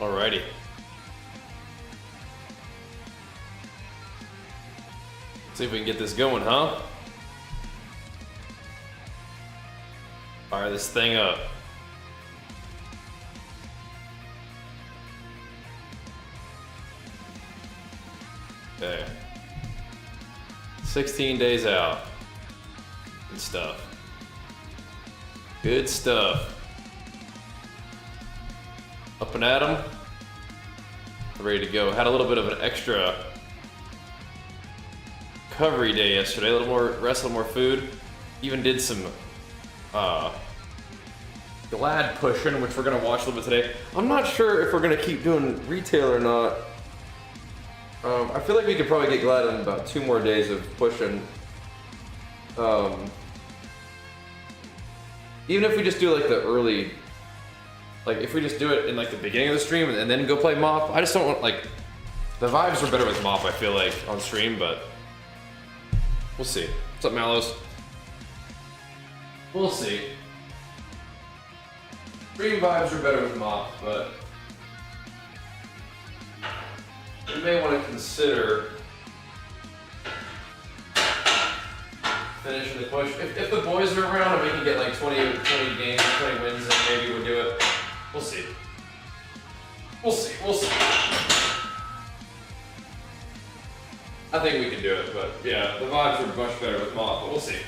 Alrighty. See if we can get this going, huh? Fire this thing up. Okay. 16 days out. Good stuff. Good stuff. Up and at 'em. Ready to go. Had a little bit of an extra recovery day yesterday. A little more rest, a little more food. Even did some glad pushing, which we're gonna watch a little bit today. I'm not sure if we're gonna keep doing retail or not. I feel like we could probably get glad in about 2 more days of pushing. Even if we just do like the early, like if we just do it in like the beginning of the stream and then go play mop. I just don't want, like, the vibes are better with mop, I feel like, on stream, but we'll see. What's up, Mallows? We'll see. Stream vibes are better with mop, but we may want to consider finishing the push. If the boys are around and we can get like 20 games, 20 wins, then maybe we'll do it. We'll see. We'll see. We'll see. I think we can do it, but yeah, the vibes are much better with mop, but we'll see.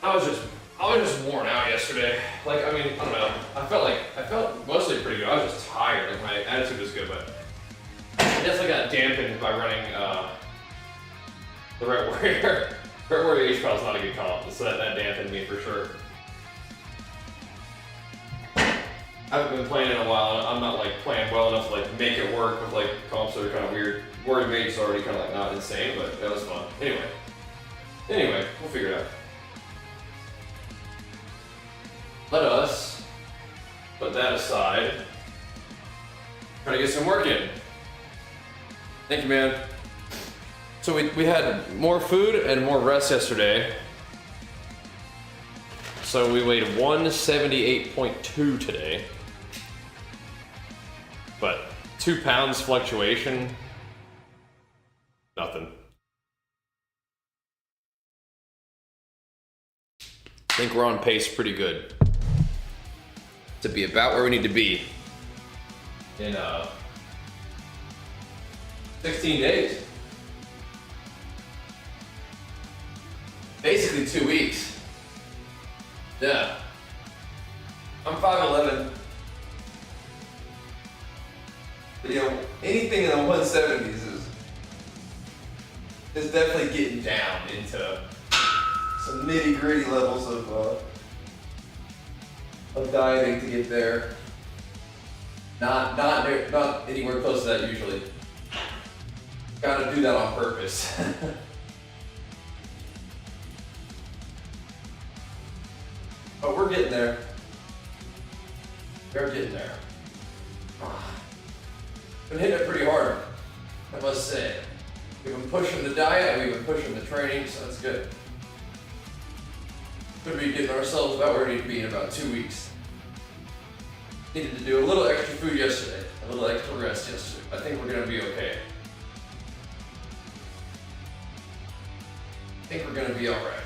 I was just worn out yesterday. Like, I mean, I don't know. I felt mostly pretty good. I was just tired. Like, my attitude was good, but I guess I got dampened by running the Ret Warrior. Ret Warrior H-Pal is not a good comp, so that dampened me for sure. I haven't been playing in a while, and I'm not like playing well enough to like make it work with like comps that are kind of weird. Warrior Mage's already kind of like not insane, but that was fun. Anyway, we'll figure it out. Let us put that aside. Try to get some work in. Thank you, man. So we had more food and more rest yesterday. So we weighed 178.2 today. But 2 pounds fluctuation, nothing. I think we're on pace pretty good to be about where we need to be in 16 days. Basically 2 weeks. Yeah. I'm 5'11". But, you know, anything in the 170s is definitely getting down into some nitty-gritty levels of dieting to get there. Not anywhere close to that usually. Gotta do that on purpose. But we're getting there. We're getting there. Been hitting it pretty hard, I must say. We've been pushing the diet, we've been pushing the training, so that's good. Could be getting ourselves about where we need to be in about 2 weeks. Needed to do a little extra food yesterday, a little extra rest yesterday. I think we're gonna be okay. I think we're gonna be all right.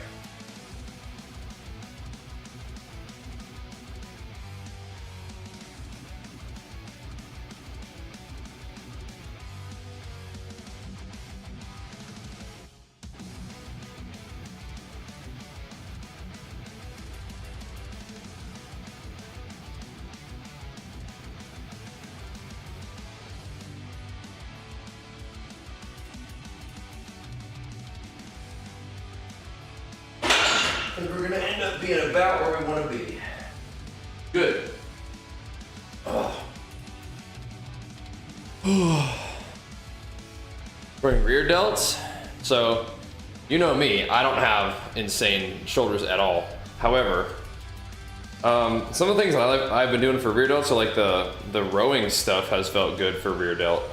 And we're gonna end up being about where we want to be. Good. Bring rear delts. So, you know me, I don't have insane shoulders at all. However, some of the things that I've been doing for rear delts, so like the rowing stuff has felt good for rear delt.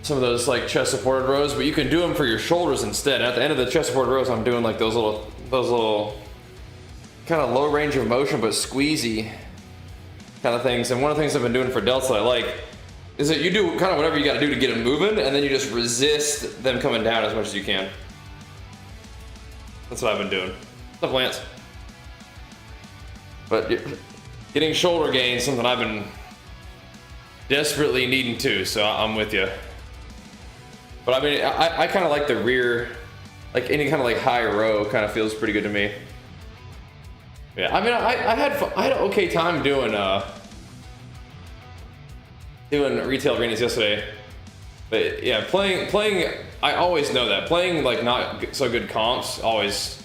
Some of those like chest supported rows, but you can do them for your shoulders instead. And at the end of the chest supported rows, I'm doing like those little kind of low range of motion but squeezy kind of things. And one of the things I've been doing for delts that I like is that you do kind of whatever you got to do to get them moving, and then you just resist them coming down as much as you can. That's what I've been doing. What's up, Lance? But getting shoulder gain is something I've been desperately needing to, so I'm with you. But I mean, I kind of like the rear, like any kind of like high row kind of feels pretty good to me. Yeah, I mean, I had an okay time doing retail arenas yesterday. But yeah, playing, I always know that playing like not so good comps always,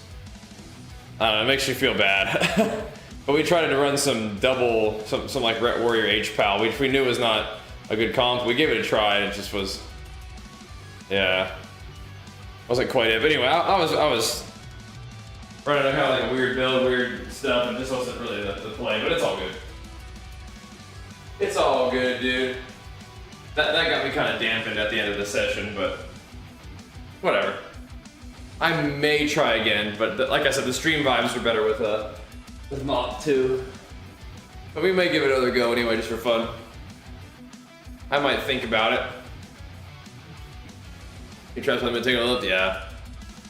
I don't know, it makes you feel bad. But we tried to run some like Ret Warrior H-Pal, which we knew was not a good comp. We gave it a try, and it just was, yeah, wasn't quite it. But anyway, I was running a kind of like a weird build, weird stuff, and this wasn't really the play. But it's all good. It's all good, dude. That got me kind of dampened at the end of the session, but whatever. I may try again, but like I said, the stream vibes are better with Mop 2. But we may give it another go anyway, just for fun. I might think about it. You try something, take a look? Yeah.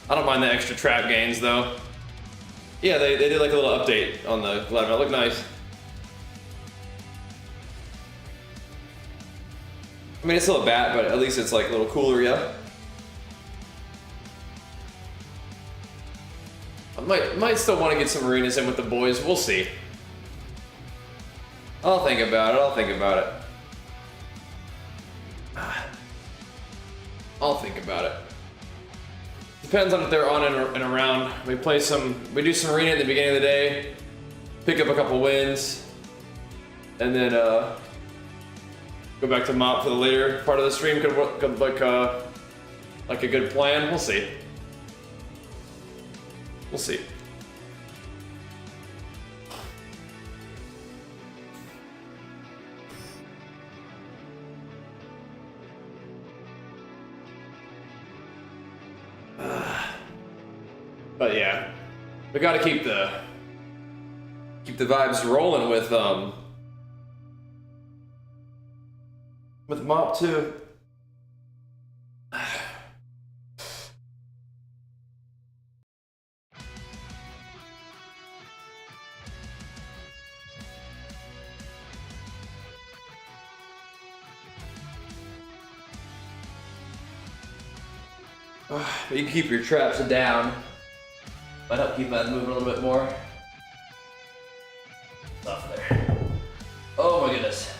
I don't mind the extra trap gains though. Yeah, they did like a little update on the level. It looked nice. I mean, it's still a bat, but at least it's like a little cooler, yeah. I might still want to get some arenas in with the boys. We'll see. I'll think about it. I'll think about it. I'll think about it. Depends on if they're on and around. We do some arena at the beginning of the day, pick up a couple wins, and then go back to Mop for the later part of the stream. Could look like a good plan. We'll see. We'll see. But yeah, we got to keep the vibes rolling with Mop 2. You can keep your traps down. Might help keep that moving a little bit more. Stuff there. Oh my goodness.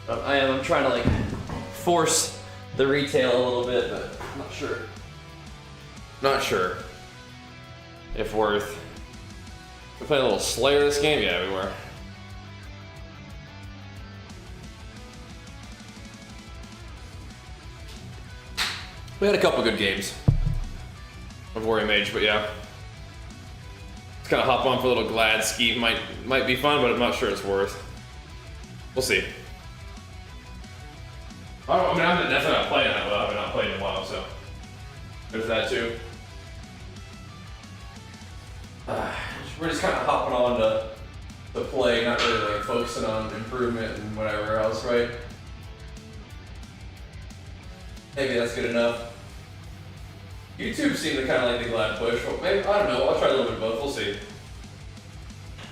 I'm trying to like force the retail a little bit, but I'm not sure. Not sure if worth. We play a little Slayer this game? Yeah, we were. We had a couple good games of Warrior Mage, but yeah. Let's kind of hop on for a little Glad Ski. Might be fun, but I'm not sure it's worth. We'll see. I mean, I'm definitely not playing that well. I've not played in a while, so there's that too. We're just kind of hopping on to play, not really like focusing on improvement and whatever else, right? Maybe that's good enough. YouTube seemed to kind of like the Glad push. Well, maybe, I don't know. I'll try a little bit of both. We'll see.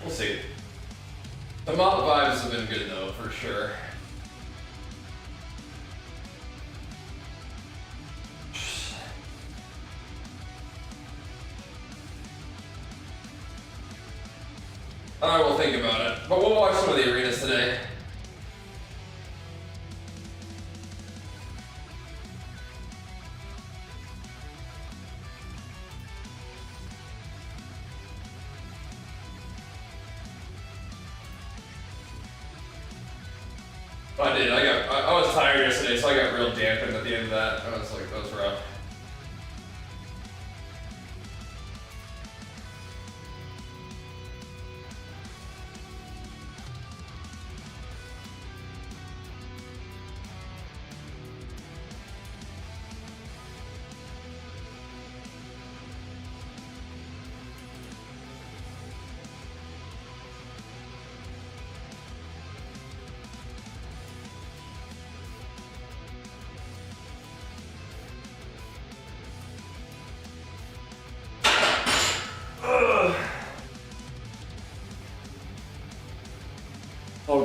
We'll see. The Mop vibes have been good though, for sure. I will think about it. But we'll watch some of the arenas today. I did. I was tired yesterday, so I got real dampened at the end of that. I was like, that was rough.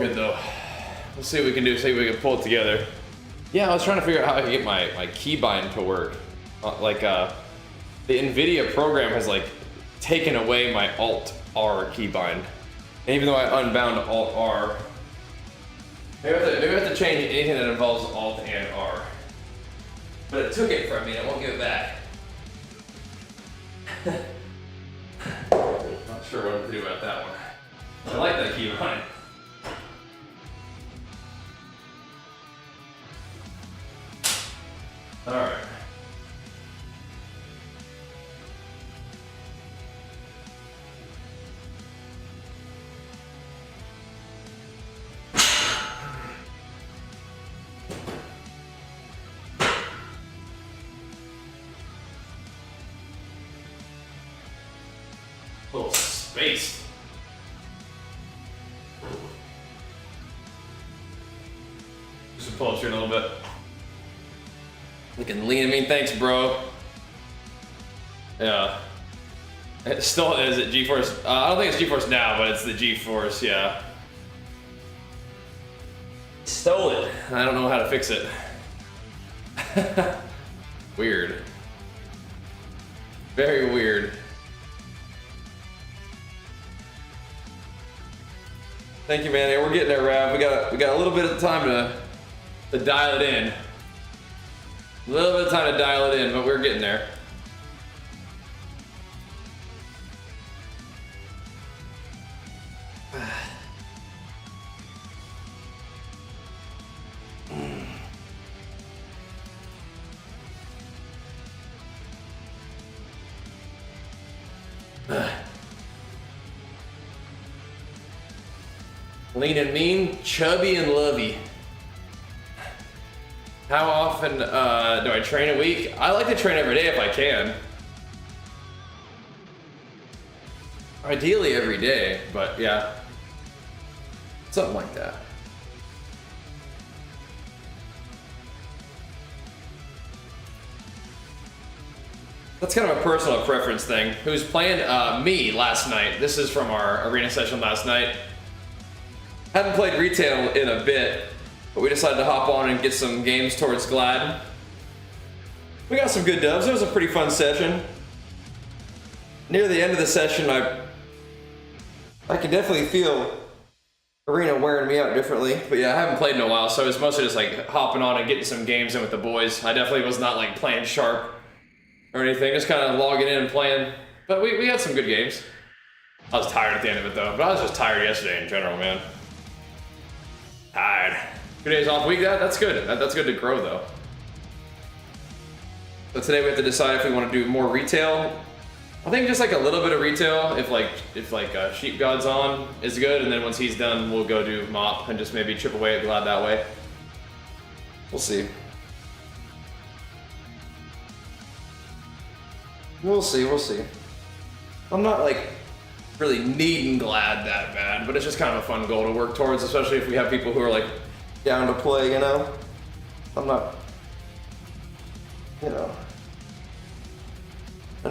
good though. Let's see what we can do, see if we can pull it together. Yeah, I was trying to figure out how I can get my keybind to work. The NVIDIA program has like taken away my Alt-R keybind. And even though I unbound Alt-R, maybe I have to change anything that involves Alt and R. But it took it from me and I won't give it back. Not sure what to do about that one. I like that keybind. All right. A little spaced. Just pull up here a little bit. Looking lean and mean, thanks, bro. Yeah. It still is it GeForce. I don't think it's GeForce now, but it's the GeForce, yeah. Stole it. I don't know how to fix it. Weird. Very weird. Thank you, man. Yeah, we're getting there, Rav. We got a little bit of time to dial it in. A little bit of time to dial it in, but we're getting there. Lean and mean, chubby and lovey. How often do I train a week? I like to train every day if I can. Ideally every day, but yeah. Something like that. That's kind of a personal preference thing. Who's playing? Me last night. This is from our arena session last night. Haven't played retail in a bit, but we decided to hop on and get some games towards Glad. We got some good dubs. It was a pretty fun session. Near the end of the session, I can definitely feel arena wearing me out differently. But yeah, I haven't played in a while, so it's mostly just like hopping on and getting some games in with the boys. I definitely was not like playing sharp or anything, just kind of logging in and playing. But we had some good games. I was tired at the end of it though, but I was just tired yesterday in general, man. Tired. 2 days off week, that's good. That's good to grow though. So today we have to decide if we want to do more retail. I think just like a little bit of retail, if Sheep God's on is good, and then once he's done, we'll go do mop and just maybe chip away at Glad that way. We'll see. We'll see. I'm not like really needing Glad that bad, but it's just kind of a fun goal to work towards, especially if we have people who are like down to play, you know? I'm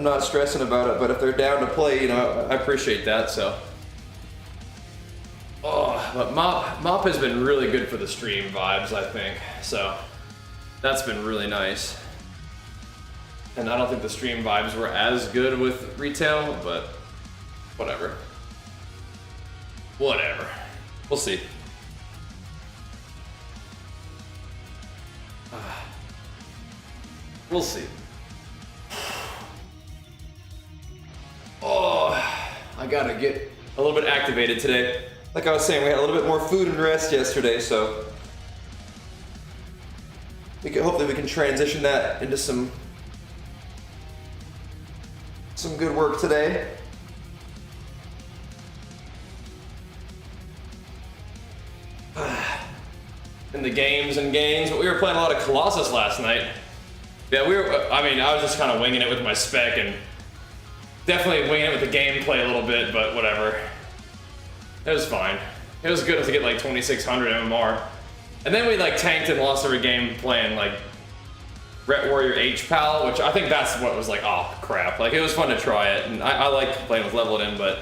not stressing about it, but if they're down to play, you know, I appreciate that, so. Oh, but mop has been really good for the stream vibes, I think, so that's been really nice. And I don't think the stream vibes were as good with retail, but whatever. We'll see. We'll see. Oh, I gotta get a little bit activated today. Like I was saying, we had a little bit more food and rest yesterday, so hopefully we can transition that into some good work today. In the games, but we were playing a lot of Colossus last night. Yeah, I was just kind of winging it with my spec and definitely winging it with the gameplay a little bit, but whatever. It was fine. It was good to get like 2600 MMR. And then we like tanked and lost every game playing like Ret Warrior H-Pal, which I think that's what was like, oh crap. Like it was fun to try it, and I like playing with leveled in, but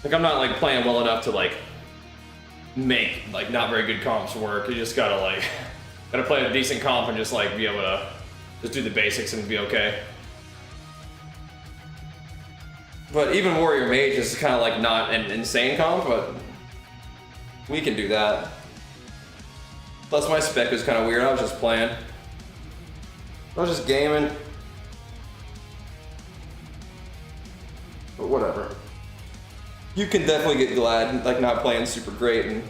like I'm not like playing well enough to like make like not very good comps work. You just gotta like play a decent comp and just like be able to just do the basics and be okay. But even Warrior Mage is kind of like not an insane comp, but we can do that. Plus my spec was kind of weird. I was just playing. I was just gaming. But whatever. You can definitely get glad like not playing super great and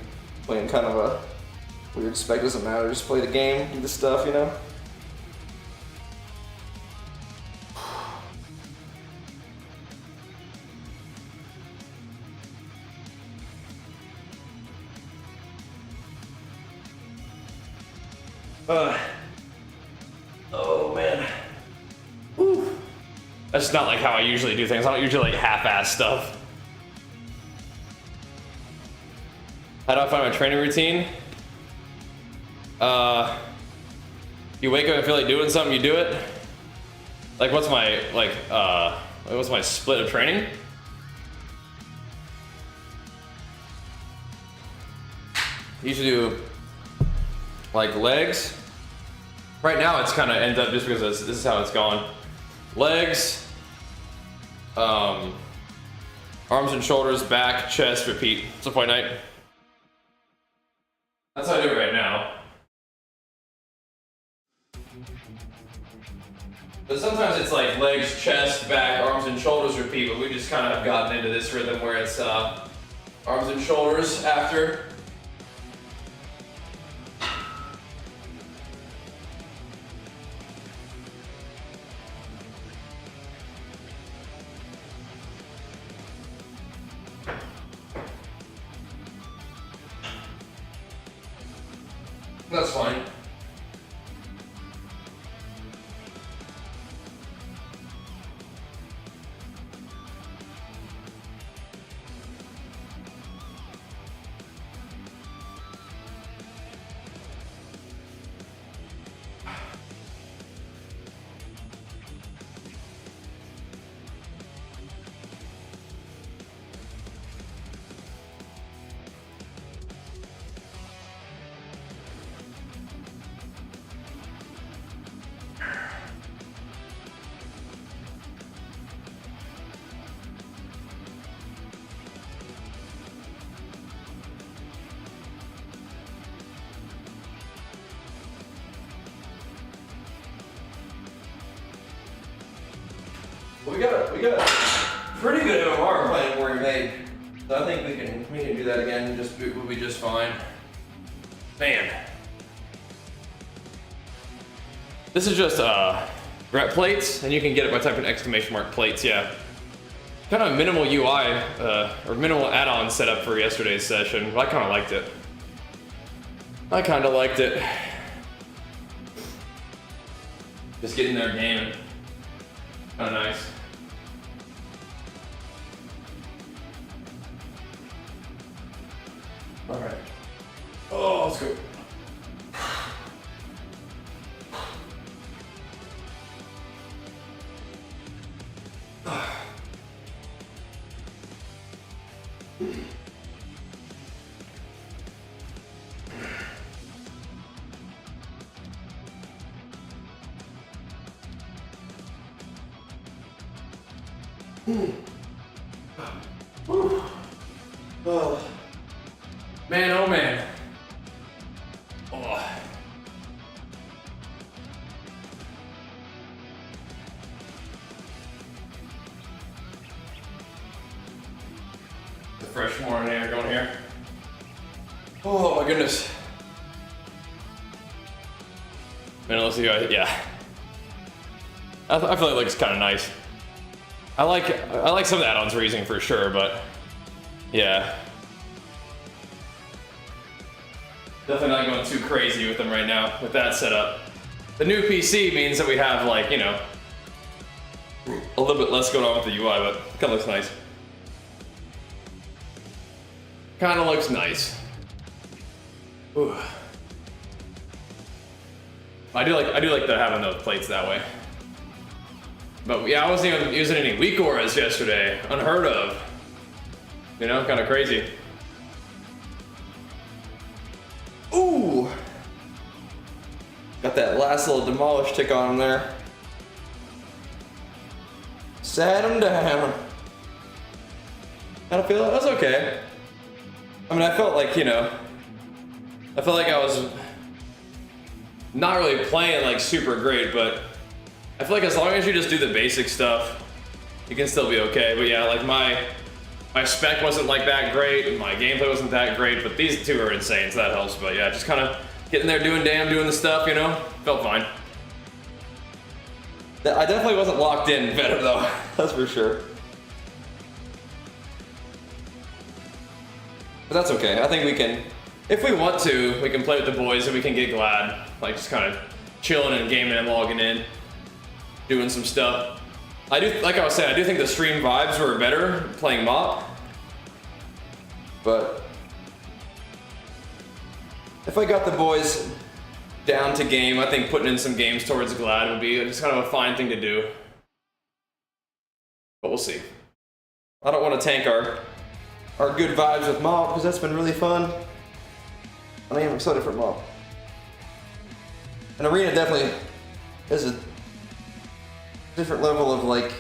playing kind of a weird spec. Doesn't matter. Just play the game, do the stuff, you know. Oh man. Whew. That's not like how I usually do things. I don't usually like half-ass stuff. How do I find my training routine? You wake up and feel like doing something, you do it. Like what's my what's my split of training? Usually do like legs. Right now it's kind of ends up just because this is how it's gone. Legs, arms and shoulders, back, chest, repeat. It's a fight night. That's how I do it right now. But sometimes it's like legs, chest, back, arms and shoulders, repeat, but we just kind of have gotten into this rhythm where it's arms and shoulders after. That's fine. We got a pretty good MMR playing Warrior Mage. So I think we can do that again. We'll be just fine. Man, this is just rep plates, and you can get it by typing !! plates. Yeah, kind of minimal UI or minimal add-on setup for yesterday's session. But I kind of liked it. Just getting there gaming. Kind of nice. All right. Oh, let's go. Oh. Man, oh man. Oh. The fresh morning air going here. Oh my goodness. Man, let's see, yeah. I feel like it looks kind of nice. I like some of the add-ons we're using for sure, but yeah. Definitely not going too crazy with them right now with that setup. The new PC means that we have like, you know, a little bit less going on with the UI, but it kind of looks nice. Kind of looks nice. Ooh. I do like having those plates that way. But yeah, I wasn't even using any weak auras yesterday. Unheard of. You know, kind of crazy. Got that last little demolish tick on him there. Sat him down. How'd I feel? That was okay. I mean, I felt like, you know, I felt like I was not really playing like super great, but I feel like as long as you just do the basic stuff, you can still be okay. But yeah, like my spec wasn't like that great, and my gameplay wasn't that great, but these two are insane, so that helps. But yeah, just kind of getting there, doing the stuff, you know, felt fine. I definitely wasn't locked in better though, that's for sure. But that's okay. I think we can, if we want to, we can play with the boys and we can get glad, like just kind of chilling and gaming and logging in, doing some stuff. I do, like I was saying, I do think the stream vibes were better playing mop. But if I got the boys down to game, I think putting in some games towards glad would be just kind of a fine thing to do. But we'll see. I don't want to tank our good vibes with mop because that's been really fun. I mean, I'm excited for mop. An arena definitely is a different level of like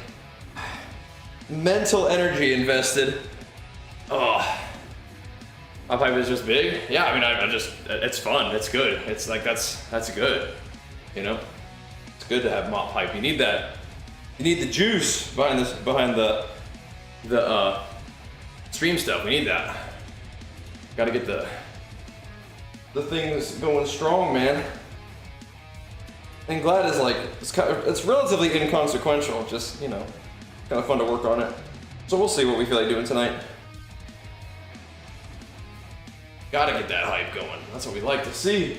mental energy invested. Oh, my pipe is just big. Yeah, I mean, I just, it's fun. It's good. It's like that's good. You know, it's good to have mop pipe. You need that. You need the juice behind this, behind the stream stuff. We need that. Got to get the things going strong, man. And glad is like, it's relatively inconsequential, just, you know, kind of fun to work on it. So we'll see what we feel like doing tonight. Gotta get that hype going. That's what we like to see.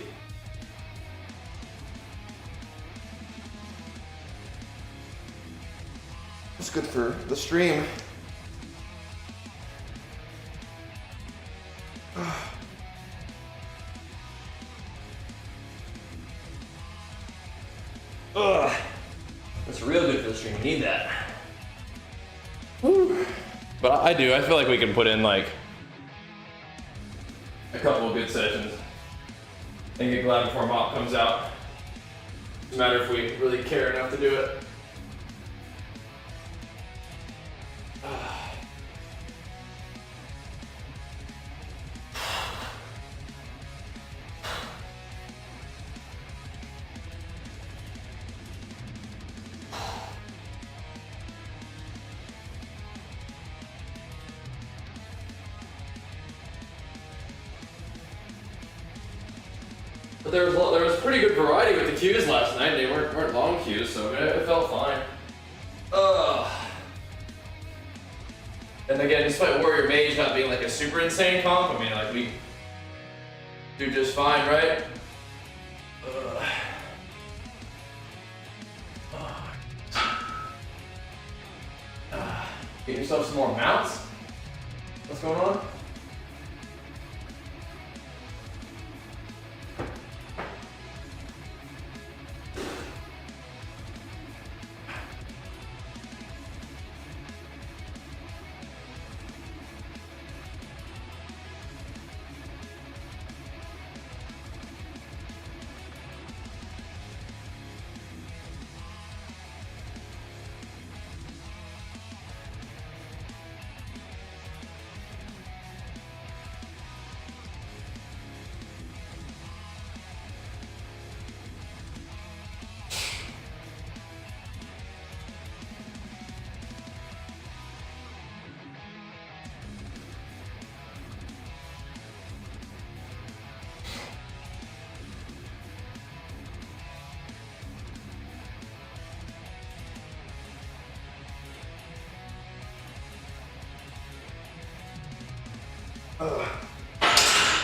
It's good for the stream. Ugh. That's real good for the stream. We need that. Woo. But I do. I feel like we can put in like a couple of good sessions and get glad before mop comes out. Doesn't matter if we really care enough to do it. But there was pretty good variety with the queues last night. They weren't long queues, so it felt fine. And again, despite Warrior Mage not being like a super insane comp, I mean, like we do just fine, right? Get yourself some more mounts. What's going on?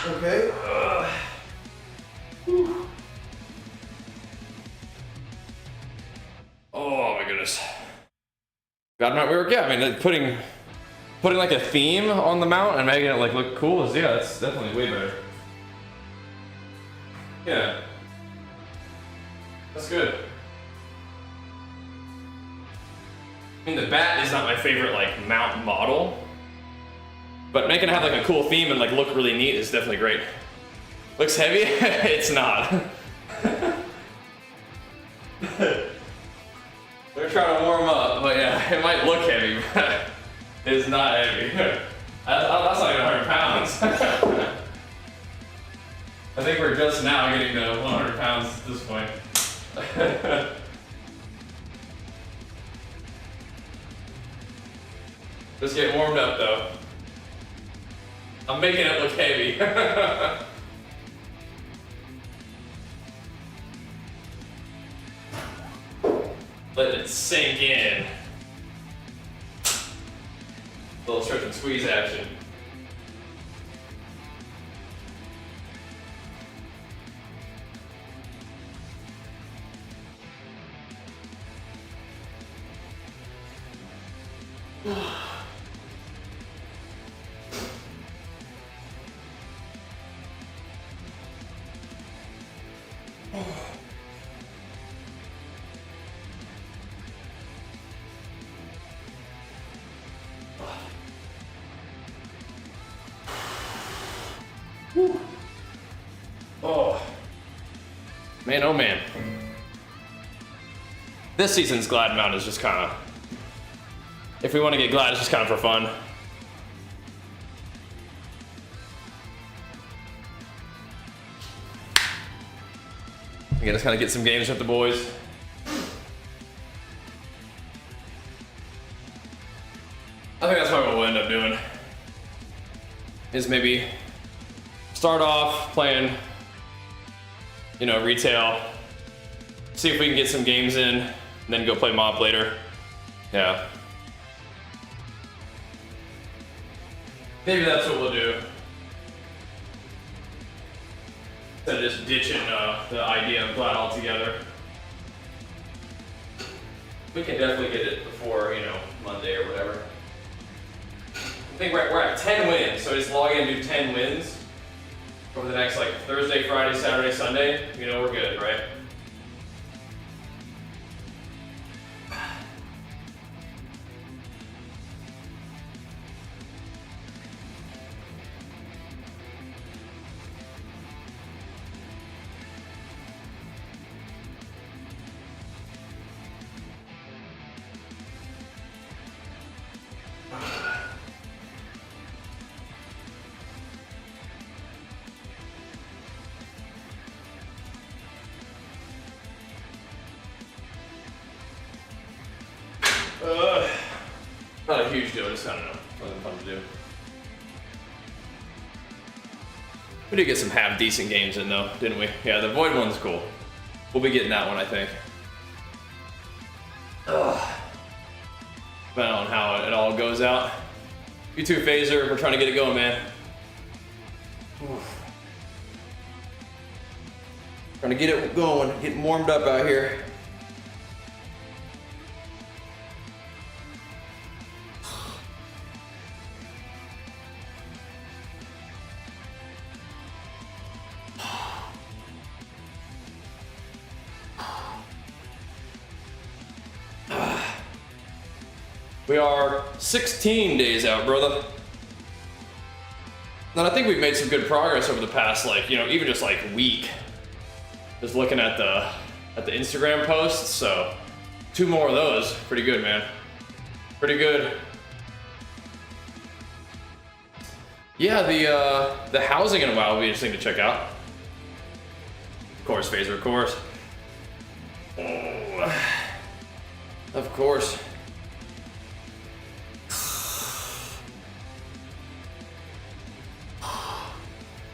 Okay. Oh my goodness. God might work. Yeah, I mean, putting like a theme on the mount and making it like look cool is, yeah, that's definitely way better. Yeah. That's good. I mean, the bat is not my favorite like mount model, but making it have like a cool theme and like look really neat is definitely great. Looks heavy? It's not. We're trying to warm up, but yeah, it might look heavy, but it's not heavy. That's not even 100 pounds. I think we're just now getting to 100 pounds at this point. Just get warmed up though. I'm making it look heavy. Let it sink in. Little stretch and squeeze action. Oh, man, oh man. This season's Glad Mountain is just kind of, if we want to get glad, it's just kind of for fun. Again, just kind of get some games with the boys. I think that's probably what we'll end up doing. Is maybe start off playing, you know, retail, see if we can get some games in, and then go play MOP later. Yeah. Maybe that's what we'll do. Instead of just ditching the idea of glad altogether. We can definitely get it before, you know, Monday or whatever. I think we're at 10 wins, so just log in and do 10 wins over the next like Thursday, Friday, Saturday, Sunday. You know, we're good, right? Not a huge deal, just I don't know, something fun to do. We did get some half decent games in though, didn't we? Yeah, the Void one's cool. We'll be getting that one, I think. Depending on how it all goes out. You too, Phaser, we're trying to get it going, man. Trying to get it going, getting warmed up out here. We are 16 days out, brother. And I think we've made some good progress over the past, like, you know, even just like week. Just looking at the Instagram posts, so 2 more of those. Pretty good, man. Pretty good. Yeah, the housing in a while will be interesting to check out. Of course, Phaser, of course. Oh, of course.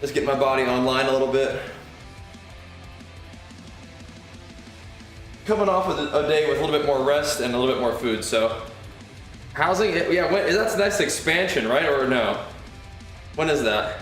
Let's get my body online a little bit. Coming off of a day with a little bit more rest and a little bit more food, so. Housing, yeah, that's the next expansion, right, or no? When is that?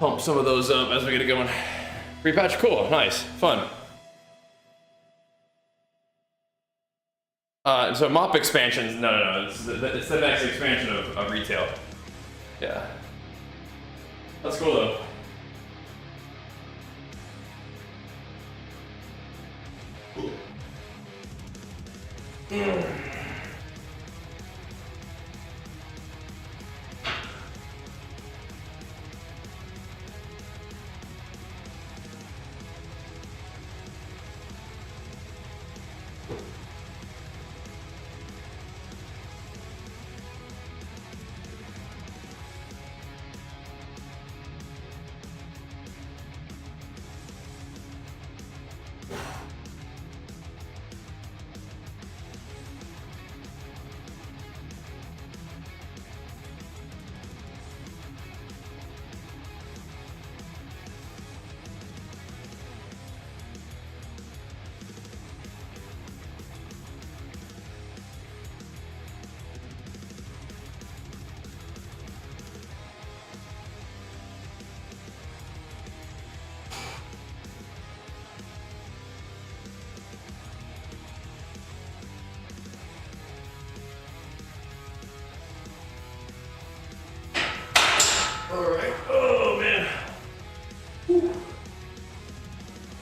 Pump some of those up as we get it going. Repatch, cool, nice, fun. So mop expansions, no. It's the next expansion of retail. Yeah. That's cool though. All right. Oh man. Whew.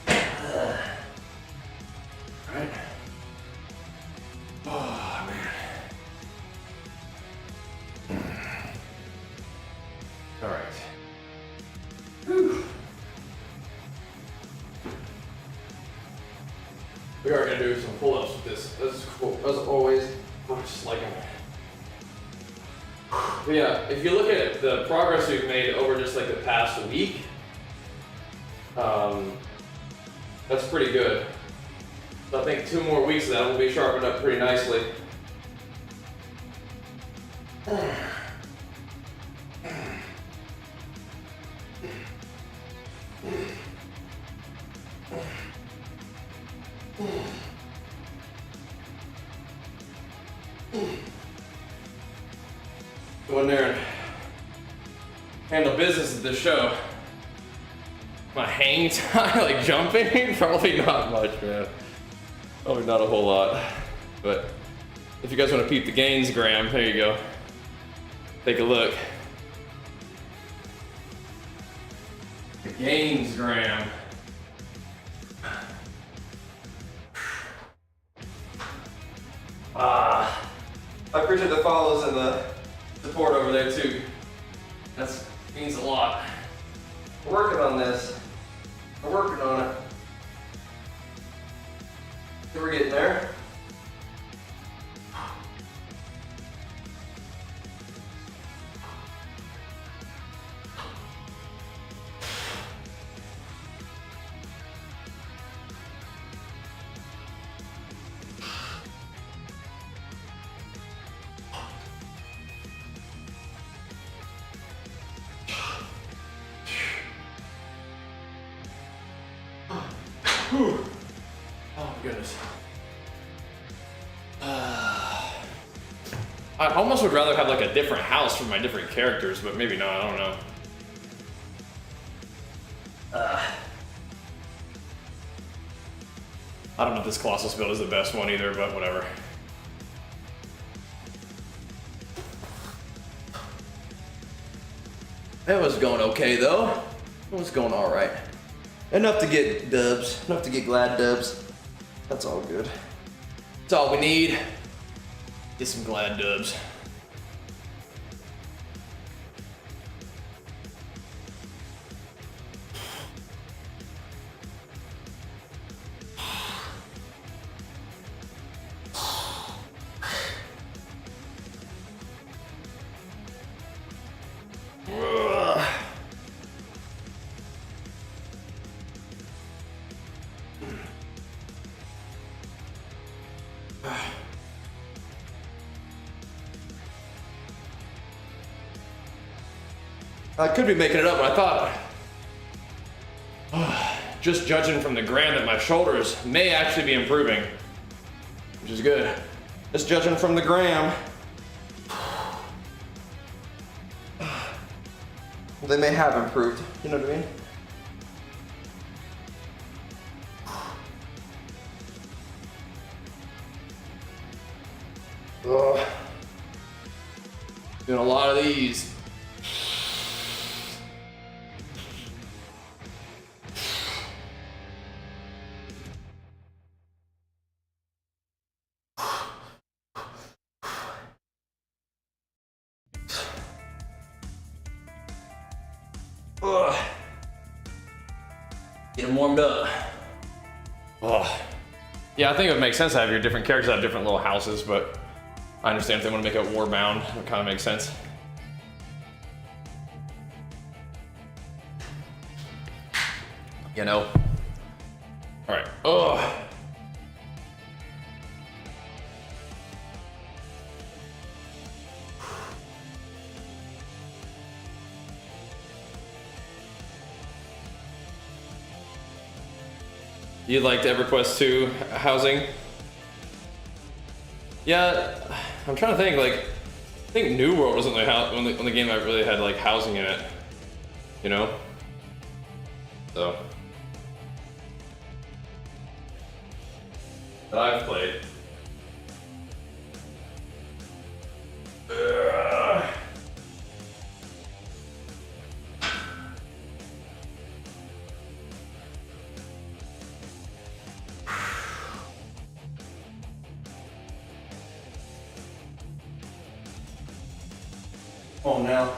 All right. Oh man. All right. Whew. We are gonna do some pull-ups with this. This is cool. As always, I'm just liking it. But yeah, if you look at the progress we've made over just like the past week, that's pretty good. So I think 2 more weeks of that will be sharpened up pretty nicely. Go in there and handle business at this show. My hang time, like jumping, probably not much, man. Probably not a whole lot. But if you guys want to peep the gains gram, there you go. Take a look. The gains gram. I appreciate the follows and the support over there too. That means a lot. We're working on this. We're working on it. We're getting there. Whew. Oh my goodness. I almost would rather have like a different house for my different characters, but maybe not, I don't know. I don't know if this Colossus build is the best one either, but whatever. It was going okay though. It was going alright. Enough to get dubs, enough to get glad dubs. That's all good. That's all we need. Get some glad dubs. I could be making it up, but I thought, just judging from the gram, that my shoulders may actually be improving, which is good. Just judging from the gram. They may have improved, you know what I mean? Ugh. Doing a lot of these. Ugh. Get them warmed up. Ugh. Yeah, I think it would make sense to have your different characters have different little houses, but I understand if they want to make it war-bound, it kind of makes sense. You know? Alright. Ugh. You liked EverQuest 2 housing? Yeah, I'm trying to think, like, I think New World wasn't the only game that really had like housing in it, you know? So. That I've played. Oh, now.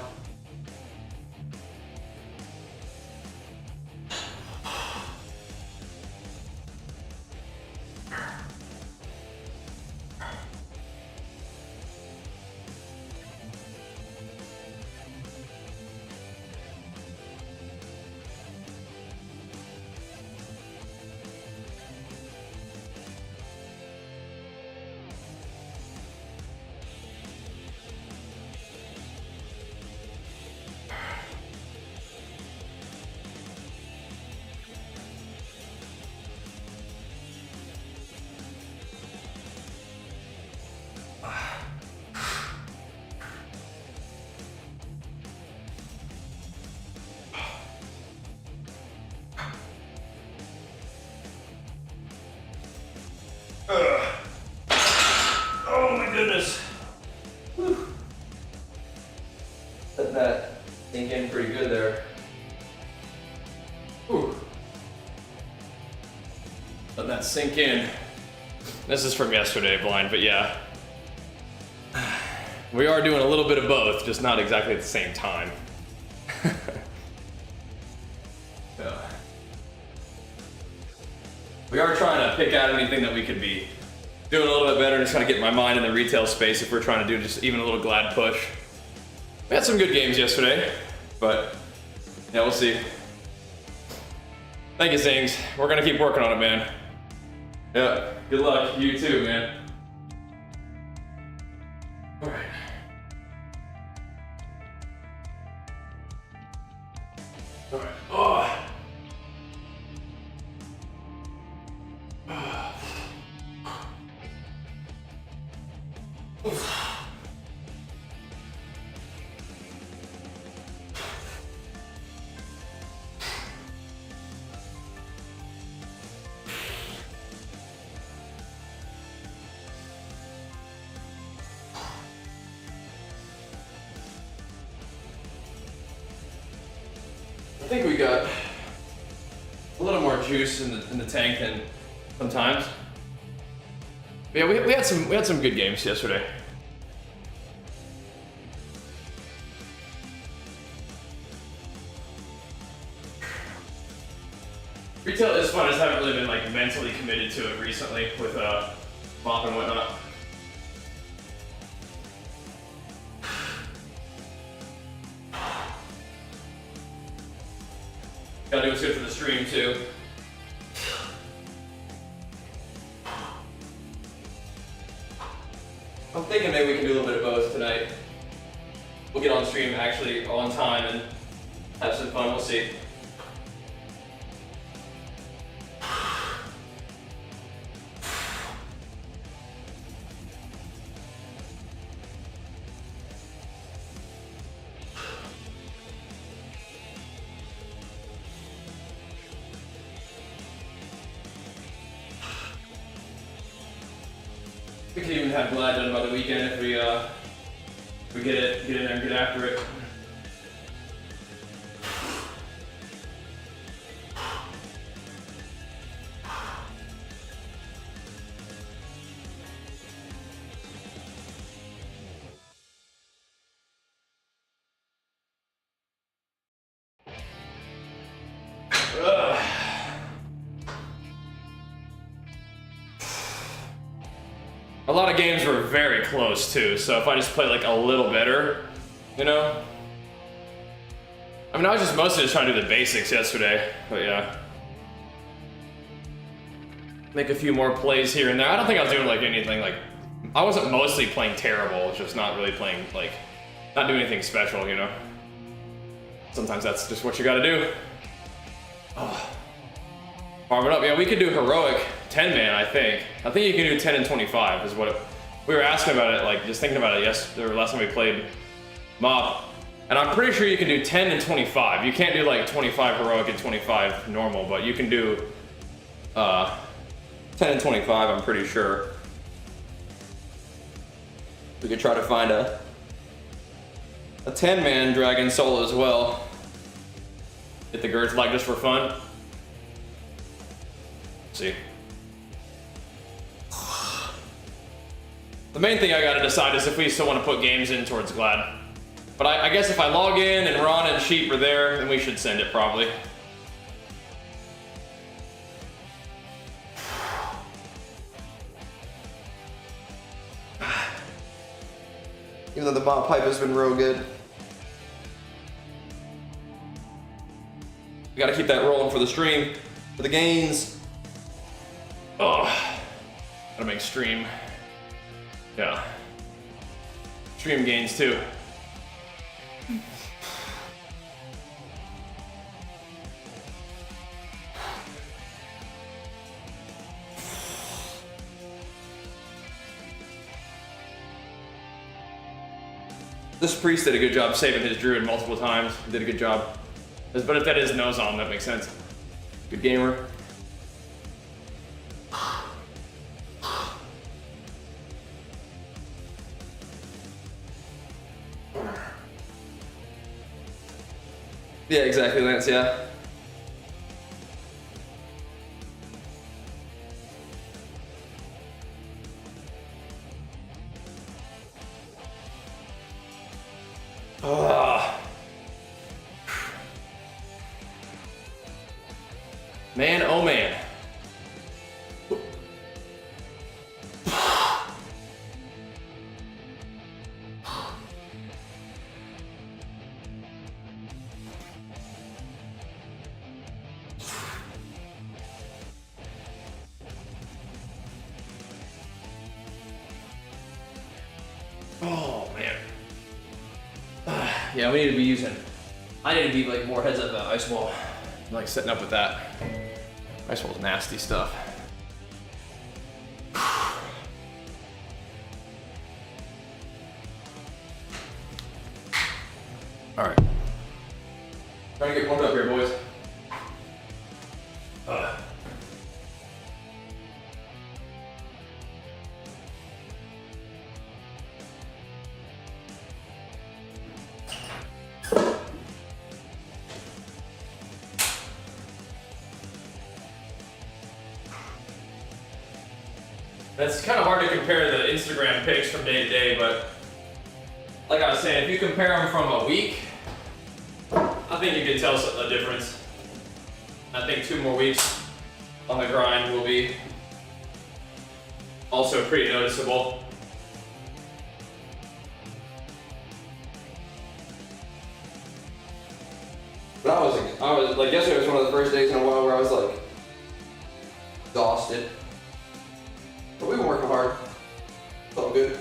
Oh my goodness. Whew. Let that sink in pretty good there. Whew. Let that sink in. This is from yesterday, blind, but yeah. We are doing a little bit of both, just not exactly at the same time. Yeah. We are trying to pick out anything that we could be doing a little bit better and just kind of get my mind in the retail space if we're trying to do just even a little glad push. We had some good games yesterday, but yeah, we'll see. Thank you, Zings. We're gonna keep working on it, man. Yeah, good luck. You too, man. All right. All right. Oh. I think we got a little more juice in the tank than sometimes. But yeah, we had some good games yesterday. Retail is fun. I just haven't really been like mentally committed to it recently with mop and whatnot. Gotta do what's good for the stream too. I'm thinking maybe we can do a little bit of both tonight. We'll get on stream actually on time and have some fun. We'll see. We could even have Glad done by the weekend if we get in there and get after it. A lot of games were very close too, so if I just play like a little better, you know? I mean, I was just mostly just trying to do the basics yesterday, but yeah. Make a few more plays here and there. I don't think I was doing like anything like, I wasn't mostly playing terrible, just not really playing like, not doing anything special, you know? Sometimes that's just what you gotta do. Oh. Warming up, yeah, we could do heroic 10-man, I think. I think you can do 10 and 25 is what we were asking about it, like just thinking about it yesterday, last time we played Mob. And I'm pretty sure you can do 10 and 25. You can't do like 25 heroic and 25 normal, but you can do 10 and 25, I'm pretty sure. We could try to find a 10-man dragon solo as well. Hit the girth like just for fun. See. The main thing I gotta decide is if we still want to put games in towards Glad. But I guess if I log in and Ron and Sheep are there, then we should send it probably. Even though the bot pipe has been real good. We gotta keep that rolling for the stream, for the gains. Oh, gotta make stream. Yeah. Stream gains too. This priest did a good job saving his druid multiple times. Did a good job. But if that is nose on, that makes sense. Good gamer. Yeah, exactly, Lance, yeah. Man, oh man. Oh man. Yeah, we need to be using. I need to be like more heads up that ice wall. I'm like setting up with that. Ice wall's nasty stuff. All right. Trying to get warmed up here, boys. It's kind of hard to compare the Instagram pics from day to day, but like I was saying, if you compare them from a week, I think you can tell a difference. I think 2 more weeks on the grind will be also pretty noticeable. But I was like, yesterday was one of the first days in a while where I was like exhausted. But we've been working hard. Felt good.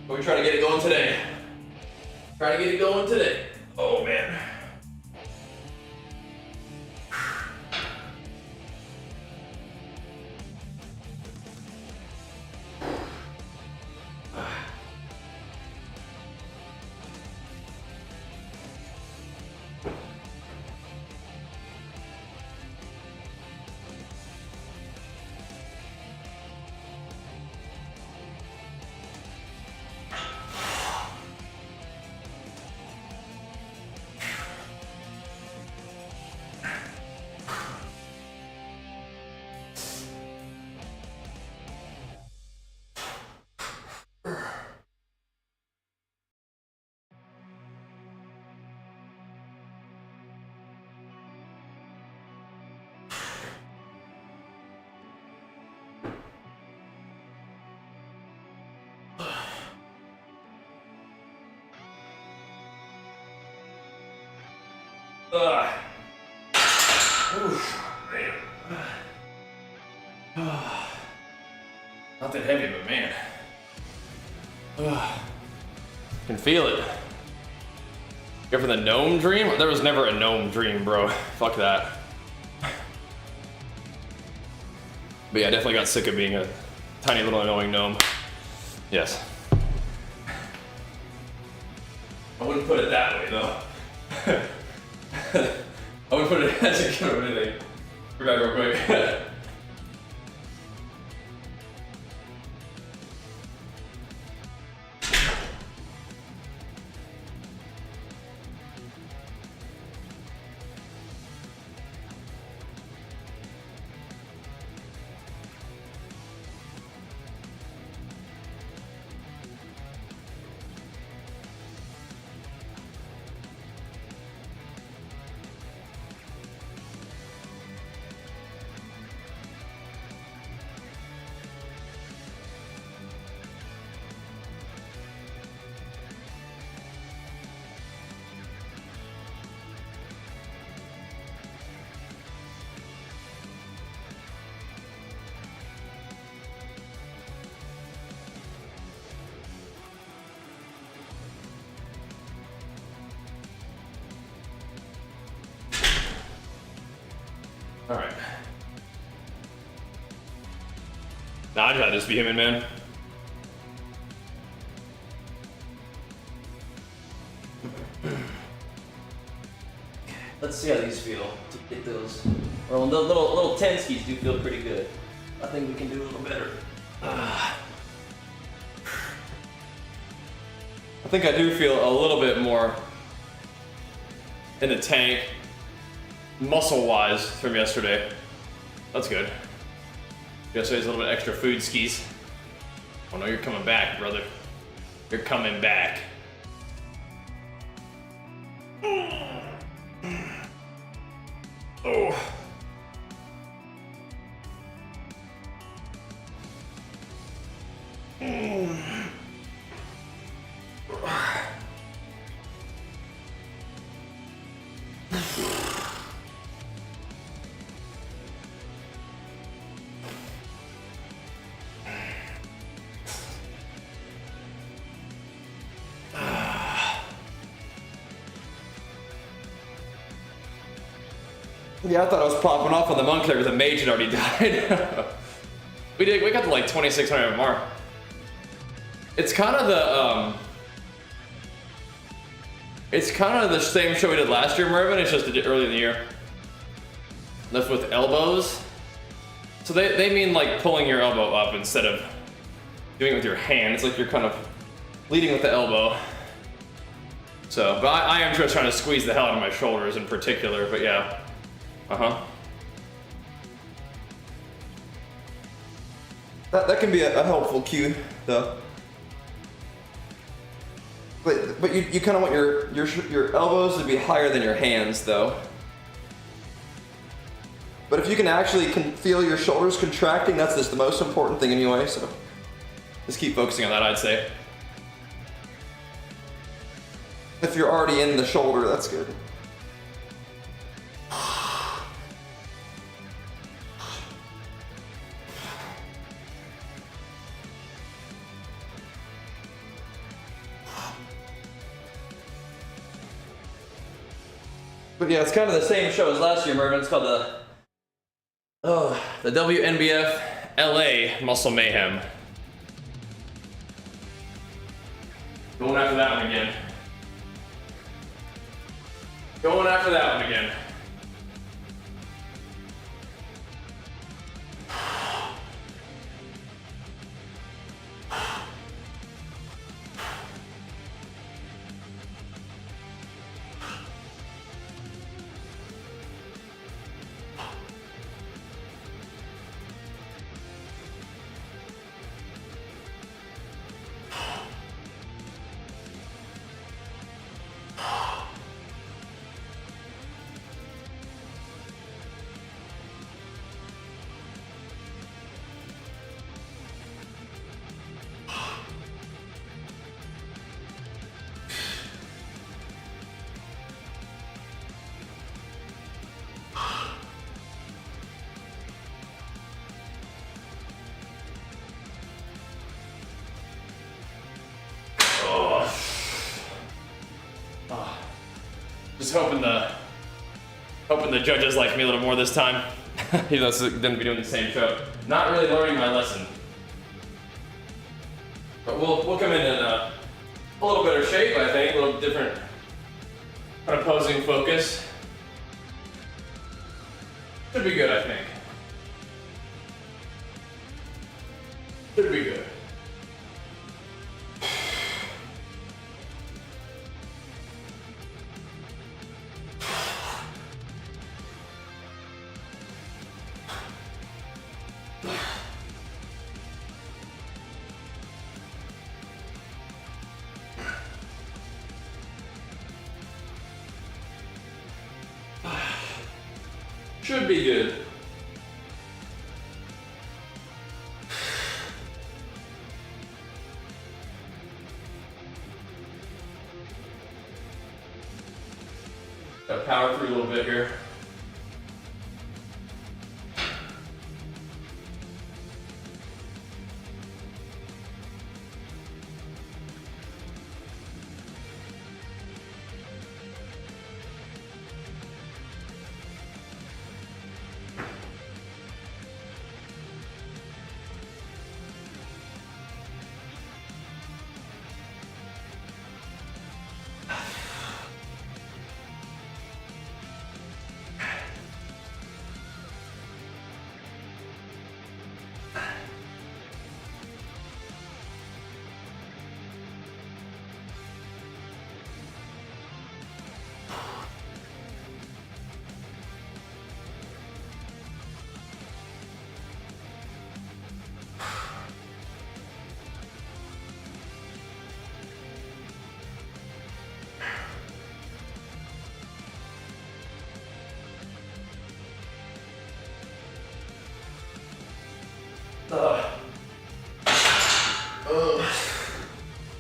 But we try to get it going today. Try to get it going today. Oh man. Ugh. Oof, man. Not that heavy, but man. Can feel it. Go for the gnome dream? There was never a gnome dream, bro. Fuck that. But yeah, I definitely got sick of being a tiny little annoying gnome. Yes. I wouldn't put it that way, though. I wouldn't put it as a kid or anything. We're back real quick. All right. Nah, I'd rather just be human, man. Let's see how these feel to get those. Well, the little tenskies do feel pretty good. I think we can do a little better. I think I do feel a little bit more in the tank, muscle-wise, from yesterday. That's good. Yesterday's a little bit extra food skis. Oh no, you're coming back, brother. You're coming back. Oh. Yeah, I thought I was popping off on the monk there because the mage had already died. We got to like 2,600 MR. It's kind of the same show we did last year, Mervin. It's just early in the year. Lift with elbows. So they mean like pulling your elbow up instead of doing it with your hand. It's like you're kind of leading with the elbow. So, but I am just trying to squeeze the hell out of my shoulders in particular, but yeah. That can be a helpful cue, though. But you kind of want your elbows to be higher than your hands, though. But if you can actually feel your shoulders contracting, that's just the most important thing anyway. So just keep focusing on that, I'd say. If you're already in the shoulder, that's good. But yeah, it's kind of the same show as last year, Mervin. It's called the WNBF LA Muscle Mayhem. Going after that one again. Going after that one again. Just hoping the judges like me a little more this time. Even though it's gonna be doing the same show. Not really learning my lesson. But we'll come in a little better shape, I think, a little different kind of posing focus. Should be good, I think. Should be good. Should be good. Gotta power through a little bit here.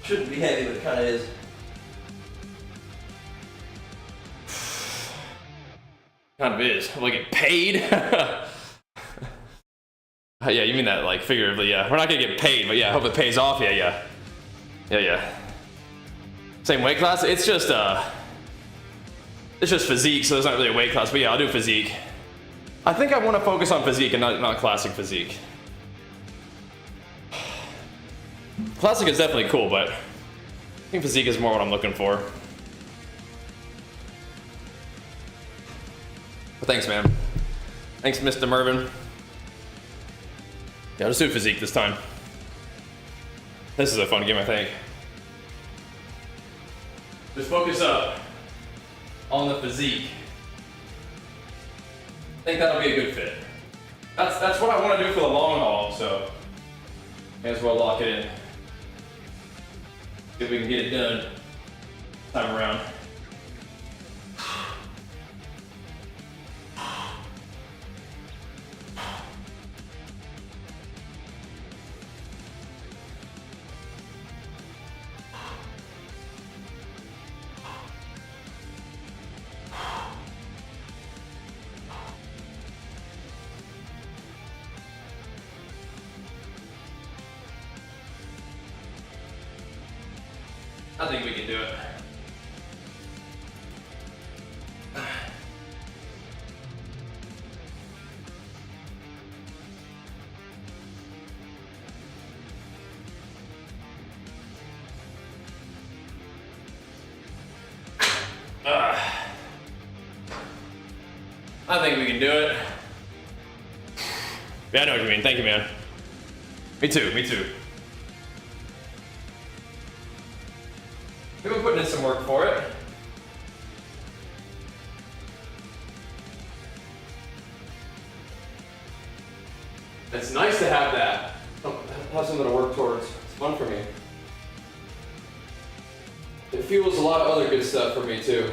Shouldn't be heavy, but it kind of is. Kind of is. Will I get paid? Yeah, you mean that like figuratively, yeah. We're not gonna get paid, but yeah, I hope it pays off. Yeah. Same weight class? It's just physique, so there's not really a weight class, but yeah, I'll do physique. I think I want to focus on physique and not classic physique. Classic is definitely cool, but I think physique is more what I'm looking for. But thanks, man. Thanks, Mr. Mervin. Yeah, let's do physique this time. This is a fun game, I think. Just focus up on the physique. I think that'll be a good fit. That's what I want to do for the long haul, so may as well lock it in. See if we can get it done this time around. I think we can do it. I think we can do it. Yeah, I know what you mean. Thank you, man. Me too, me too. We've been putting in some work for it. It's nice to have that. Have something to work towards. It's fun for me. It fuels a lot of other good stuff for me too.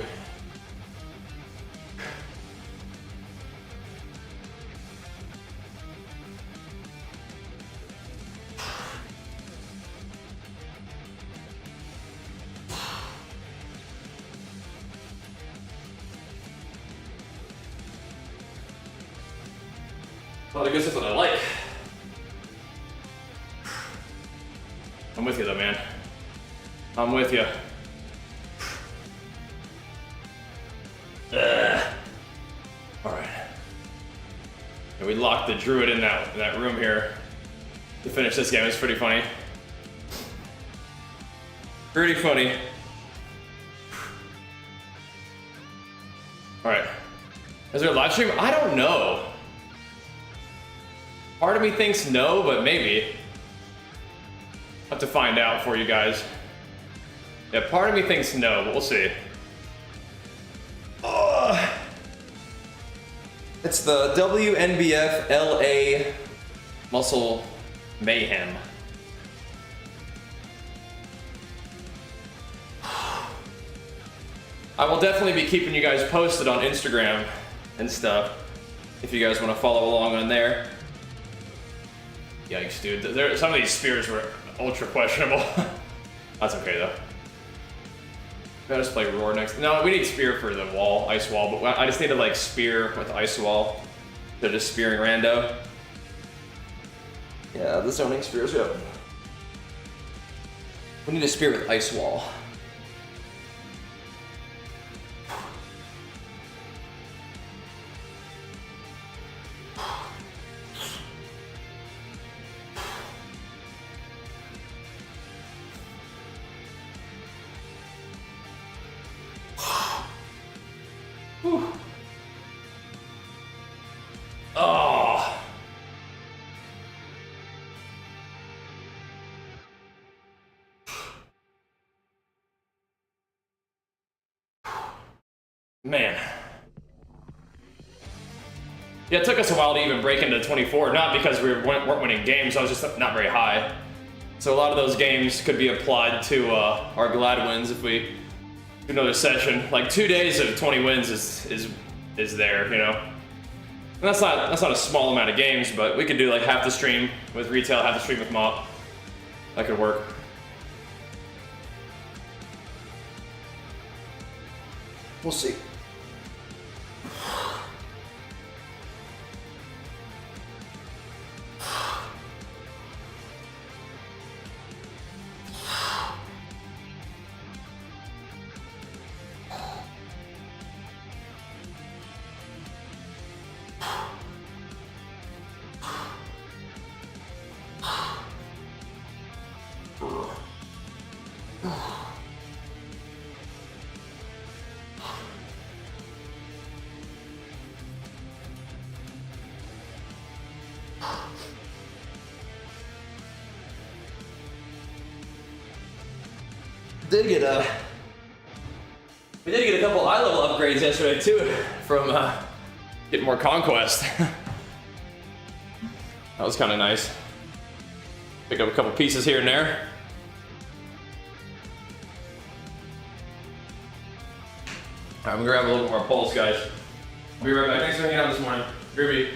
Well, I guess that's what I like. I'm with you though, man. I'm with you. And we locked the druid in that room here to finish this game. It's pretty funny. Pretty funny. Alright. Is there a live stream? I don't know. Part of me thinks no, but maybe. I'll have to find out for you guys. Yeah, part of me thinks no, but we'll see. It's the WNBF LA Muscle Mayhem. I will definitely be keeping you guys posted on Instagram and stuff if you guys want to follow along on there. Yikes, dude. Some of these spears were ultra questionable. That's okay, though. Gotta just play Roar next. No, we need spear for the wall, ice wall, but I just need to like spear with ice wall. They're just spearing rando. Yeah, the zoning spears, yep. We need a spear with ice wall. Oh. Man. Yeah, it took us a while to even break into 24, not because we weren't winning games, I was just not very high. So a lot of those games could be applied to our glad wins if we do another session. Like 2 days of 20 wins is there, you know? And that's not a small amount of games, but we could do like half the stream with retail, half the stream with mop. That could work. We'll see. We did get a couple eye level upgrades yesterday too from getting more conquest. That was kind of nice. Pick up a couple pieces here and there. I'm gonna grab a little bit more pulse, guys. I'll be right back. Thanks for hanging out this morning. Groovy.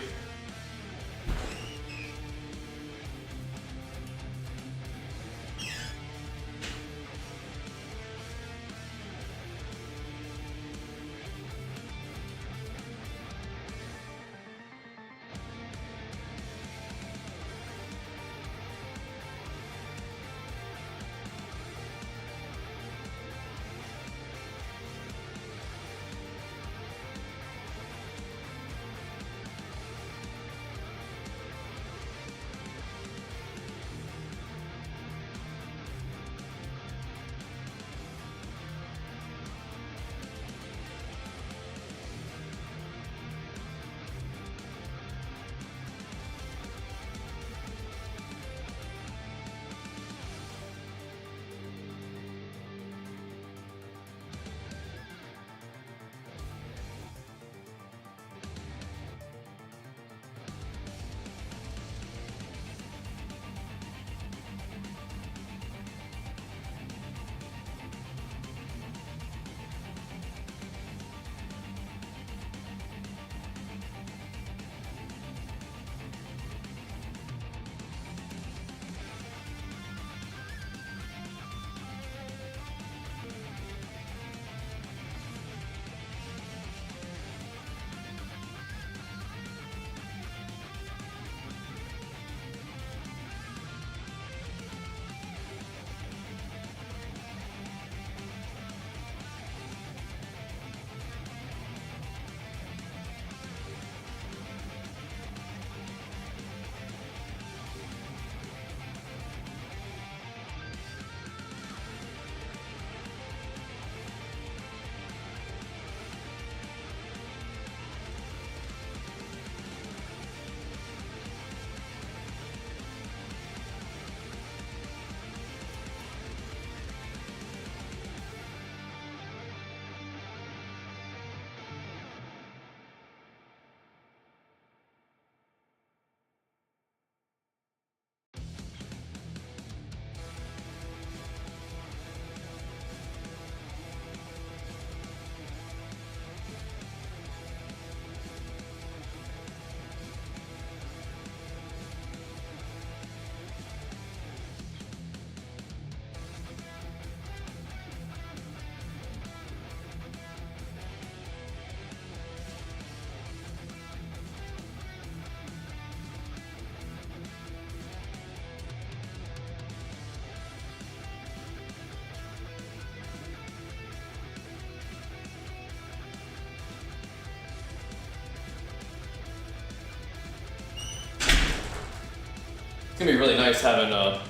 gonna be really nice having a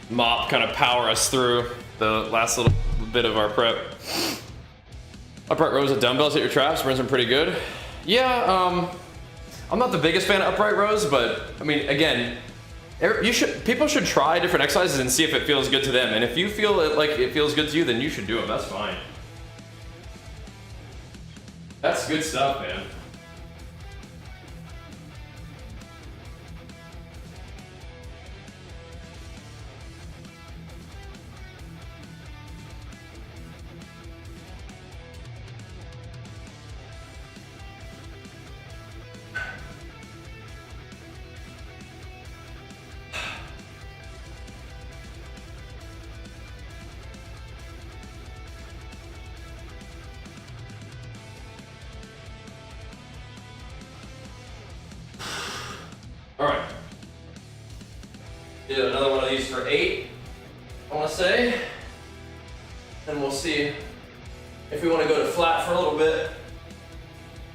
mop kind of power us through the last little bit of our prep. Upright rows of dumbbells at your traps brings them pretty good. Yeah, I'm not the biggest fan of upright rows, but I mean, again, people should try different exercises and see if it feels good to them. And if you feel like it feels good to you, then you should do them. That's fine. That's good stuff, man. All right. Do another one of these for 8, I want to say. And we'll see if we want to go to flat for a little bit.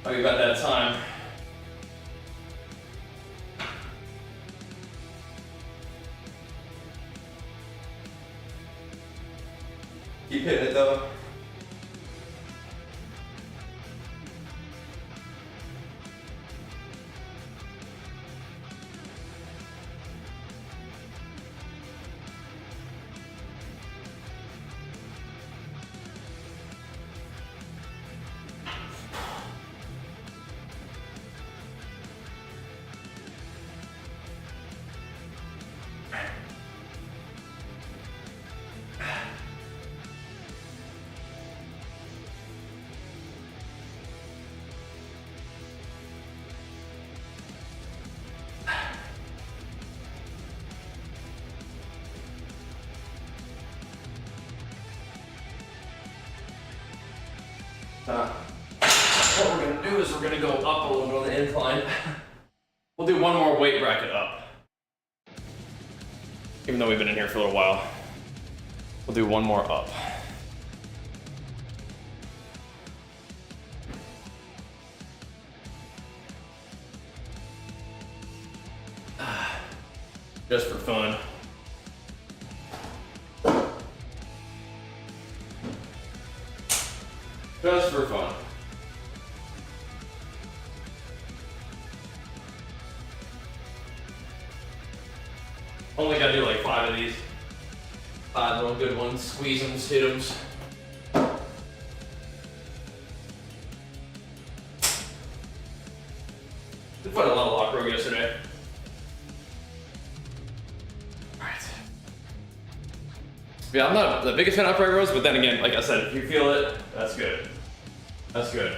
Oh, we got that time. Keep hitting it though. What we're gonna do is we're gonna go up a little bit on the incline. We'll do one more weight bracket up. Even though we've been in here for a little while. We'll do one more up. Just for fun. Just for fun. Only gotta do like 5 of these. 5 little good ones. Squeeze them, hit them. Did quite a lot of lock row yesterday. Alright. Yeah, I'm not the biggest fan of upright rows, but then again, like I said, if you feel it, that's good. That's good.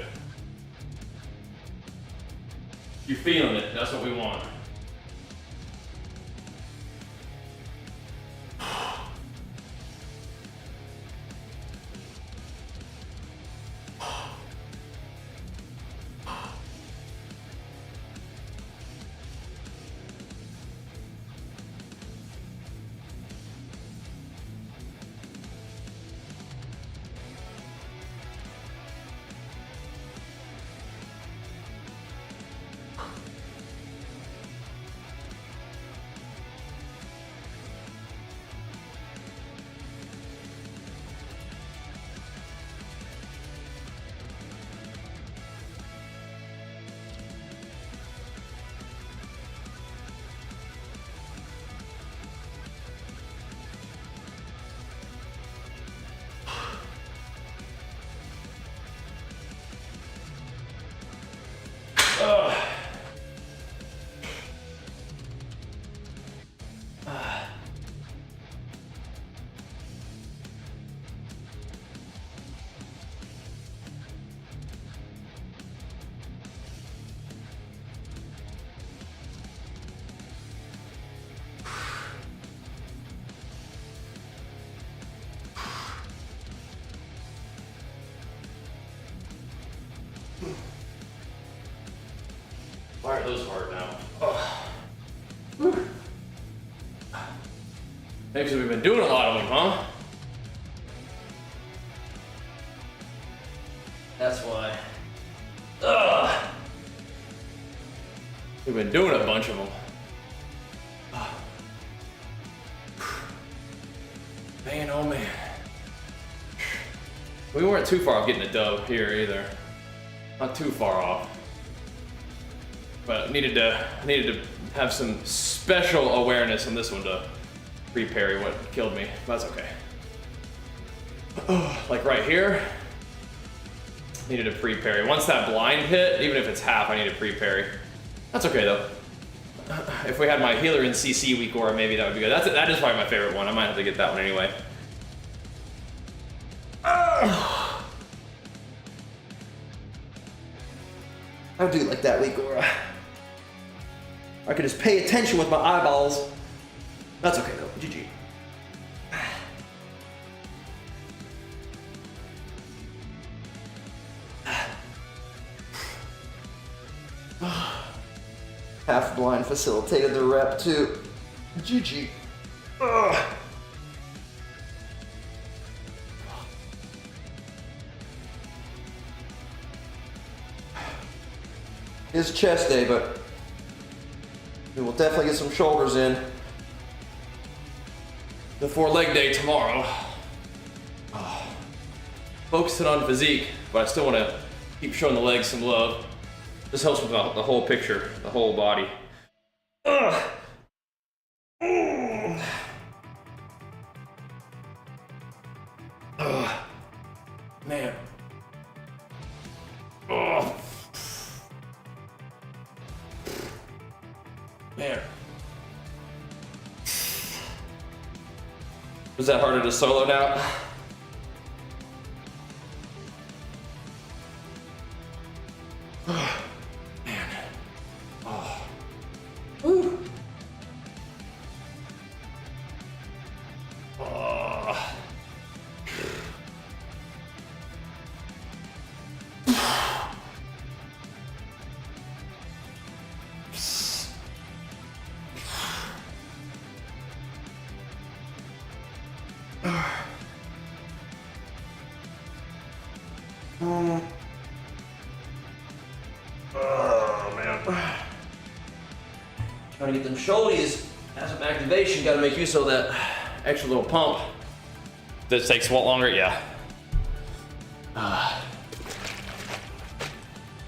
If you're feeling it, that's what we want. Why are those hard now? Maybe because we've been doing a lot of them, huh? That's why. We've been doing a bunch of them. Man, oh man. We weren't too far off getting a dub here either. Not too far off. But needed to have some special awareness on this one to pre-parry what killed me. That's okay. Like right here, needed a pre-parry. Once that blind hit, even if it's half, I need a pre-parry. That's okay though. If we had my healer in CC week or maybe that would be good. That is probably my favorite one. I might have to get that one anyway. I do like that week or I could just pay attention with my eyeballs. That's okay though. GG. Half blind facilitated the rep too. GG. Ugh. It's chest day, but we will definitely get some shoulders in before leg day tomorrow. Focusing on physique, but I still want to keep showing the legs some love. This helps with the whole picture, the whole body. Ugh. Ugh. Man. Ugh. Man. Was that harder to solo now? Man. Oh. Woo. Oh. Oh man. Trying to get them shoulders as some activation, gotta make use of that extra little pump. This takes what longer? Yeah.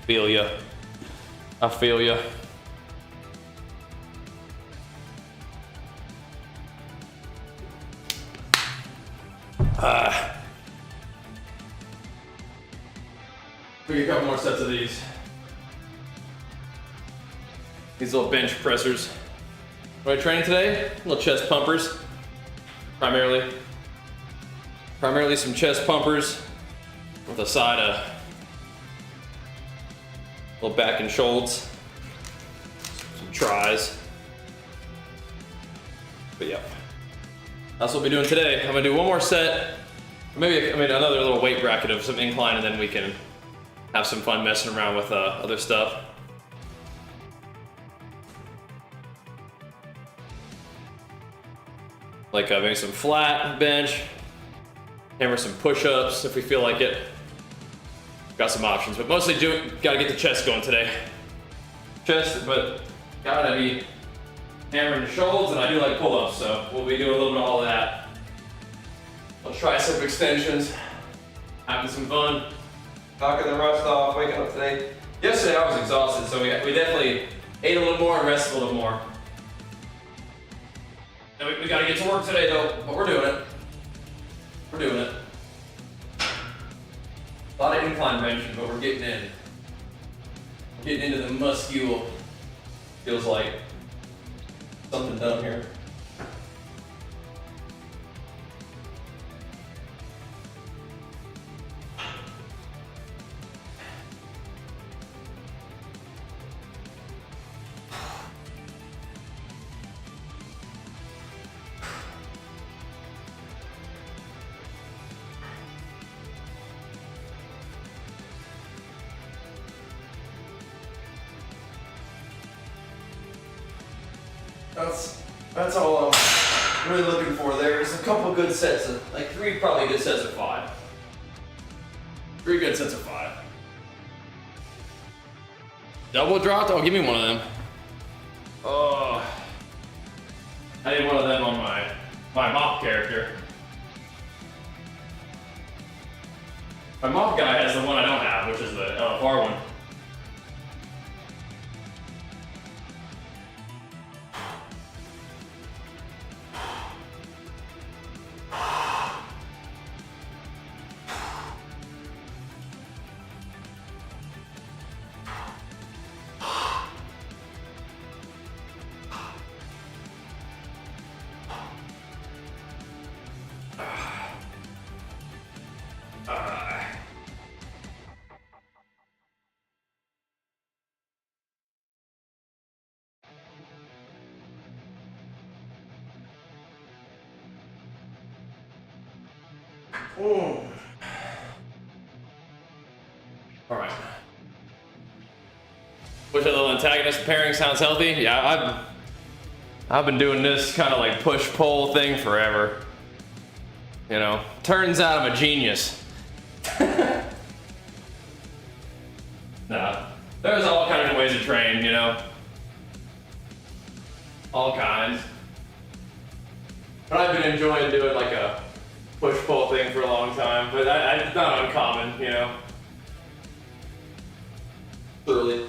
Feel ya. I feel ya. We get a couple more sets of these. These little bench pressers. What am I training today? Little chest pumpers, primarily. Primarily some chest pumpers with a side of little back and shoulders, some tries. But yeah, that's what we'll be doing today. I'm gonna do one more set, maybe another little weight bracket of some incline, and then we can have some fun messing around with other stuff. Like maybe some flat bench, hammer some push-ups if we feel like it. Got some options, but mostly gotta get the chest going today. Chest, but gotta be hammering the shoulders, and I do like pull-ups, so we'll be doing a little bit of all of that. I'll try some extensions, having some fun. Knocking the rust off, waking up today. Yesterday I was exhausted, so we definitely ate a little more and rested a little more. And we gotta get to work today though, but we're doing it. We're doing it. A lot of incline benching, but we're getting in. We're getting into the muscule. Feels like something done here. That's all I'm really looking for. There's a couple good sets of, like three probably good sets of 5. 3 good sets of 5. Double dropped? Oh, give me one of them. Oh, I need one of them on my mop character. Alright. Push a little antagonist pairing sounds healthy. Yeah, I've been doing this kind of like push-pull thing forever. You know, turns out I'm a genius. Nah, there's all kinds of ways to train, you know. All kinds. But I've been enjoying doing like a push-pull thing for a long time, but it's not uncommon, you know. Truly.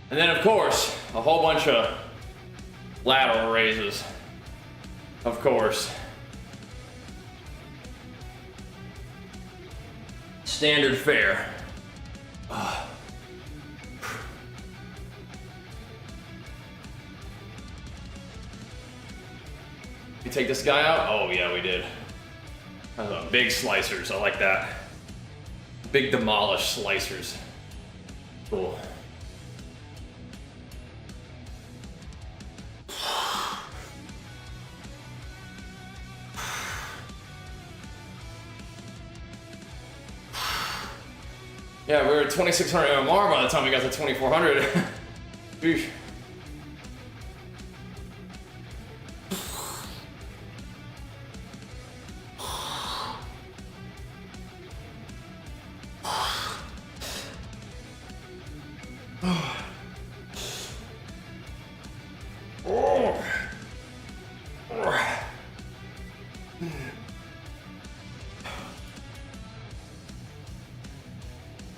And then, of course, a whole bunch of lateral raises. Of course. Standard fare. You take this guy out? Oh, yeah, we did. Big slicers. I like that. Big demolished slicers. Cool. Yeah, we were at 2600 MMR by the time we got to 2400. Sheesh.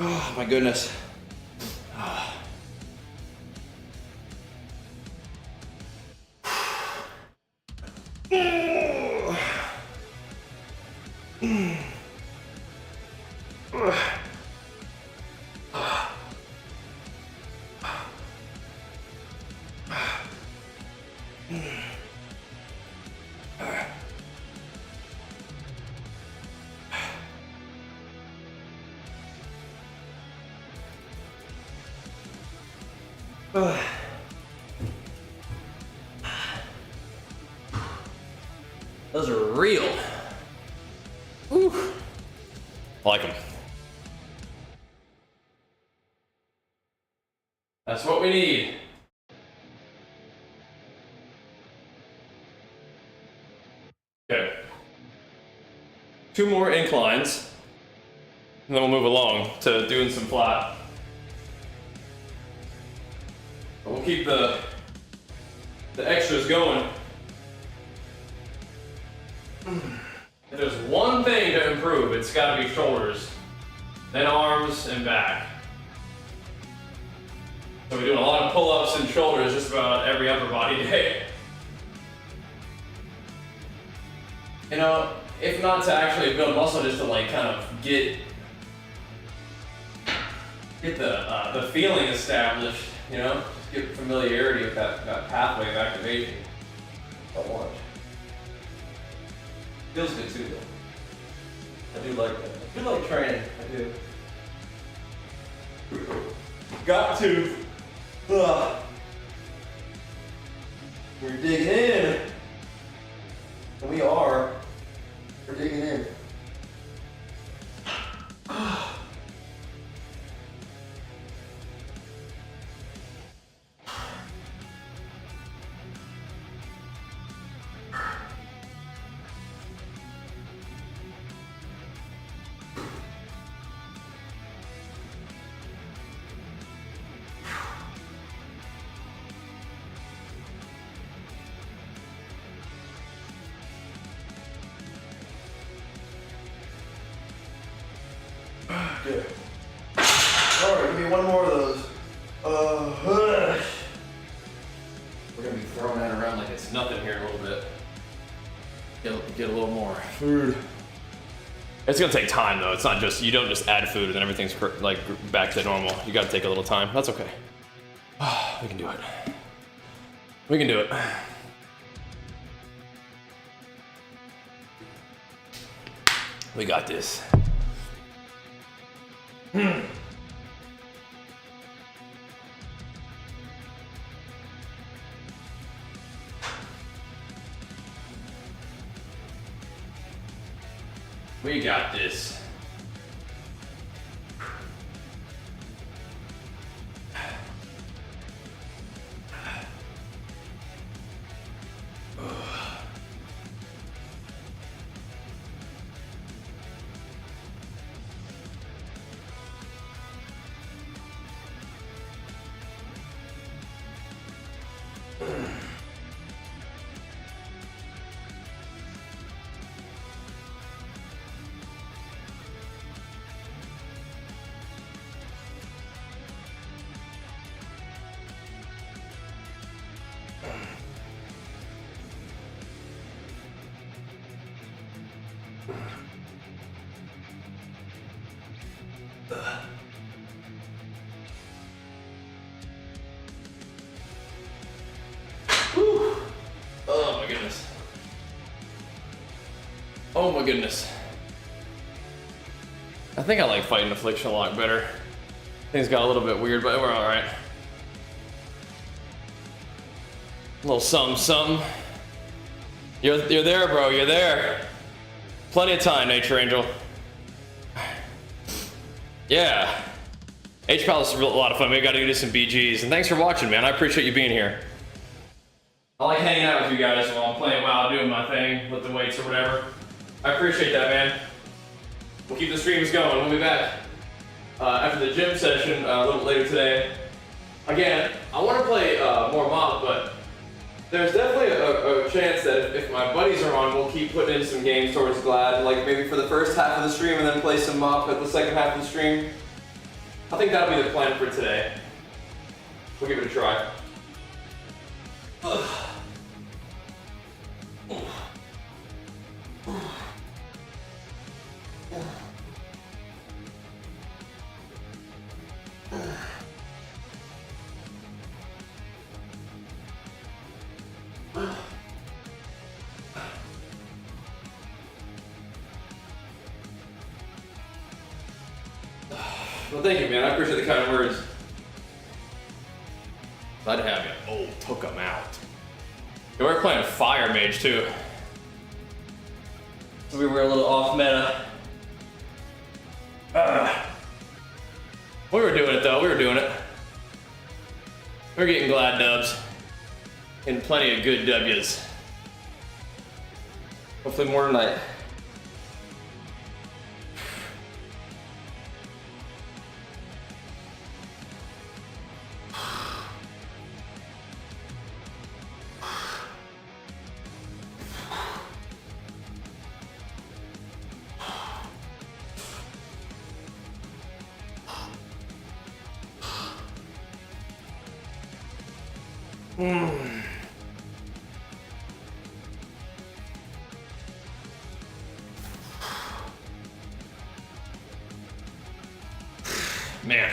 Oh my goodness. Those are real. Whew. I like them. That's what we need. Okay. 2 more inclines, and then we'll move along to doing some flat. But we'll keep the extras going. If there's one thing to improve, it's got to be shoulders, then arms and back. So we're doing a lot of pull-ups and shoulders just about every upper body day. You know, if not to actually build muscle, just to like kind of get the feeling established, you know, just get familiarity with that pathway of activation. Don't watch. Feels good too, though. I do like that. I do like training. I do. Got to. We're digging in. And we are. We're digging in. Good. Alright, give me one more of those. We're gonna be throwing that around like it's nothing here in a little bit. Get a little more food. It's gonna take time though. It's not just, you don't just add food and then everything's like back to normal. You gotta take a little time. That's okay. We can do it. We can do it. We got this. We got this. Whew. Oh my goodness. Oh my goodness. I think I like fighting affliction a lot better. Things got a little bit weird, but we're all right. A little something. You're there, bro. You're there. Plenty of time, Nature Angel. Yeah. H-Pal is a lot of fun. We got to do some BGs. And thanks for watching, man. I appreciate you being here. I like hanging out with you guys while I'm playing WoW, doing my thing, lifting weights or whatever. I appreciate that, man. We'll keep the streams going. We'll be back after the gym session a little later today. Again, I want to play more MOP, but there's definitely a chance that if my buddies are on, we'll keep putting in some games towards Glad, like maybe for the first half of the stream and then play some MOP at the second half of the stream. I think that'll be the plan for today. We'll give it a try. Well, thank you, man. I appreciate the kind words. Glad to have you. Oh, took him out. Yeah, we're playing Fire Mage, too. So we were a little off meta. We were doing it, though. We were doing it. We're getting Glad dubs. And plenty of good W's. Hopefully more tonight. Man.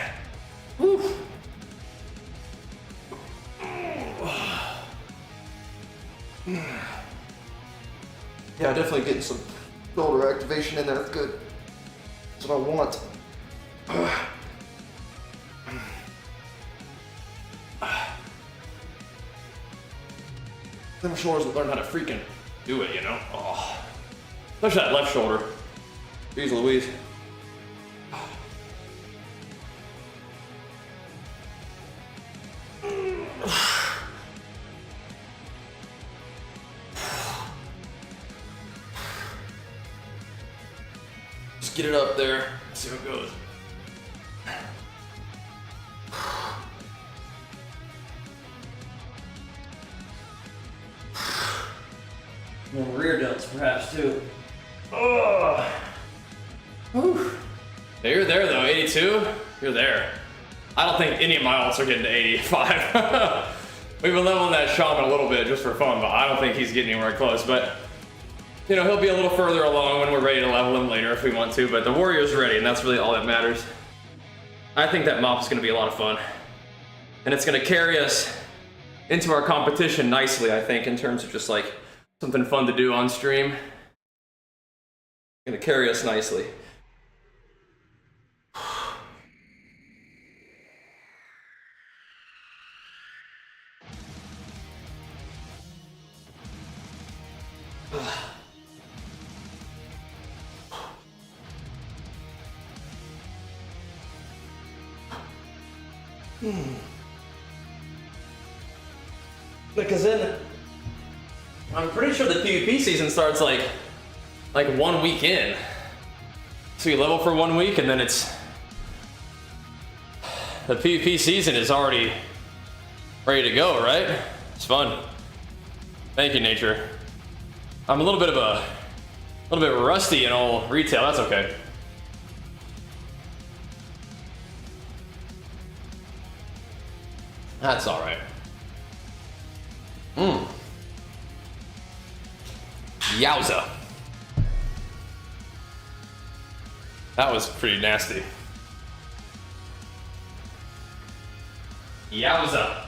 Whew. Yeah, definitely getting some shoulder activation in there. Good. That's what I want. Them shoulders will learn how to freaking do it, you know? Oh. Especially that left shoulder. Jeez Louise. Just get it up there, see how it goes. More rear delts, perhaps, too. Oh. Whew. You're there, though. 82? You're there. I don't think any of my ults are getting to 85. We've been leveling that shaman a little bit just for fun, but I don't think he's getting anywhere close. But you know, he'll be a little further along when we're ready to level him later if we want to, but the warrior's ready, and that's really all that matters. I think that mop is going to be a lot of fun. And it's going to carry us into our competition nicely, I think, in terms of just like something fun to do on stream. Going to carry us nicely. Because then I'm pretty sure the PvP season starts like 1 week in. So you level for 1 week and then it's the PvP season is already ready to go, right? It's fun. Thank you, nature. I'm a little bit rusty in old retail. That's okay. That's all right. Yowza. That was pretty nasty. Yowza.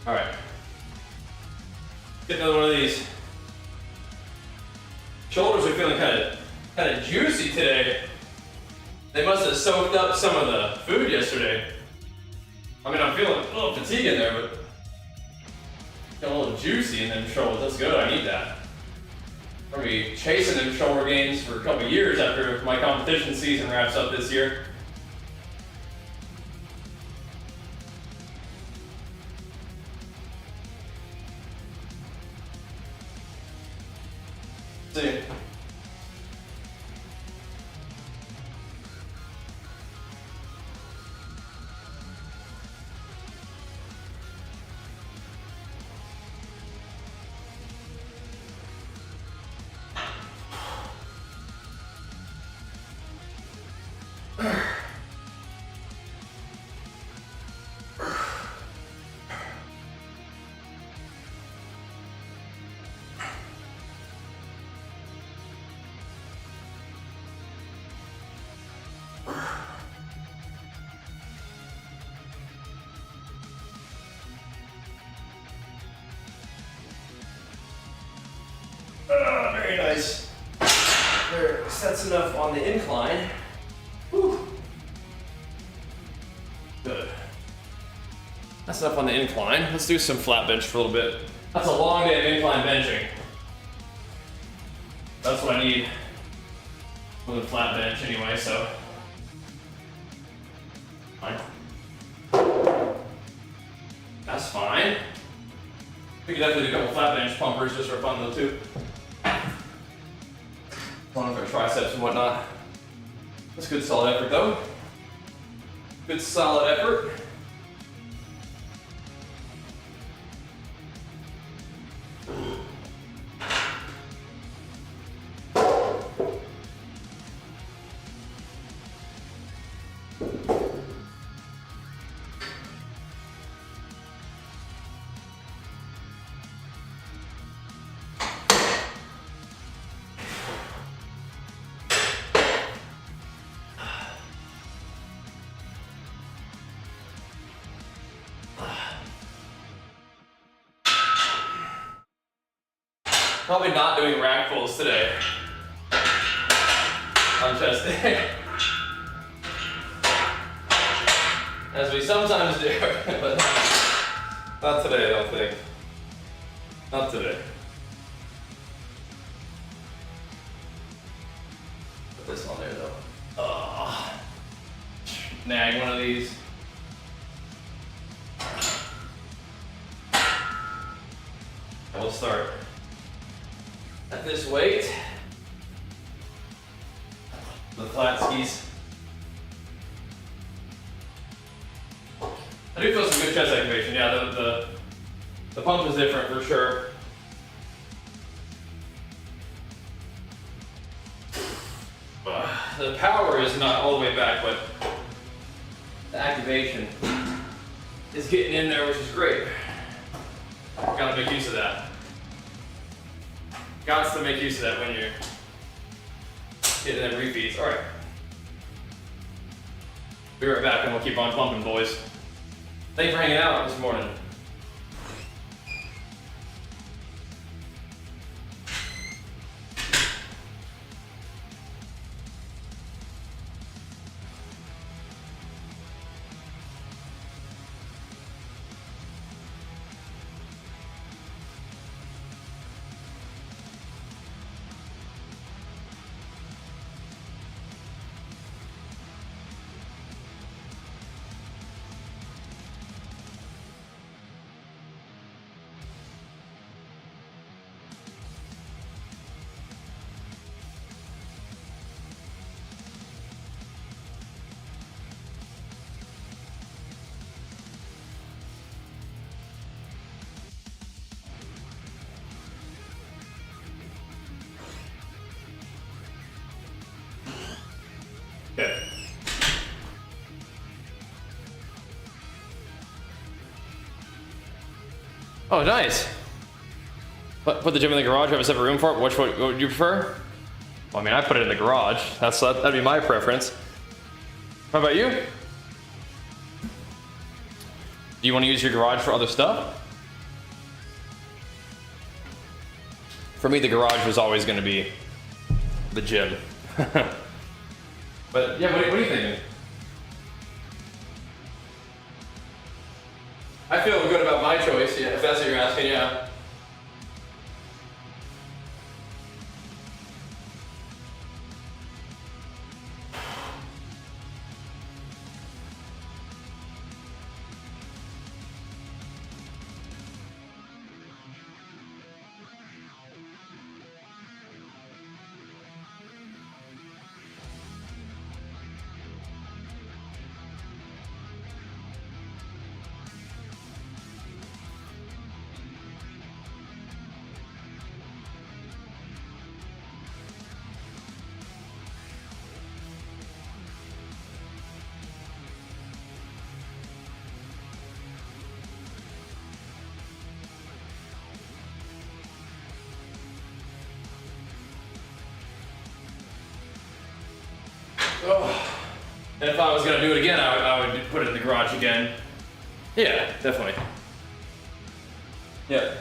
All right. Get another one of these. Shoulders are feeling kind of juicy today. They must have soaked up some of the food yesterday. I mean, I'm feeling a little fatigue in there, but feeling a little juicy in them shoulders. That's good. I need that. I'm gonna be chasing them shoulder gains for a couple years after my competition season wraps up this year. See. Very nice. That's enough on the incline. Whew. Good. That's enough on the incline. Let's do some flat bench for a little bit. That's a long day of incline benching. That's what I need with a flat bench anyway, so. Fine. That's fine. We could definitely do a couple flat bench pumpers just for fun though too. One of our triceps and whatnot. That's good solid effort though. Good solid effort. Probably not doing rack pulls today on chest day. As we sometimes do, but not today, I don't think. Not today. Put this on there though. Snag one of these. And we'll start at this weight, the flat skis. I do feel some good chest activation. Yeah, the pump is different for sure. The power is not all the way back, but the activation is getting in there, which is great. Gotta make use of that. Got to make use of that when you're getting them refeeds. All right. Be right back and we'll keep on pumping, boys. Thanks for hanging out this morning. Okay. Oh, nice. Put the gym in the garage. Have a separate room for it. What would you prefer? Well, I mean, I put it in the garage. That'd be my preference. How about you? Do you want to use your garage for other stuff? For me, the garage was always going to be the gym. But yeah, what are you thinking? I feel good about my choice, yeah, if that's what you're asking, yeah. Oh. And if I was gonna do it again, I would put it in the garage again. Yeah, definitely. Yeah.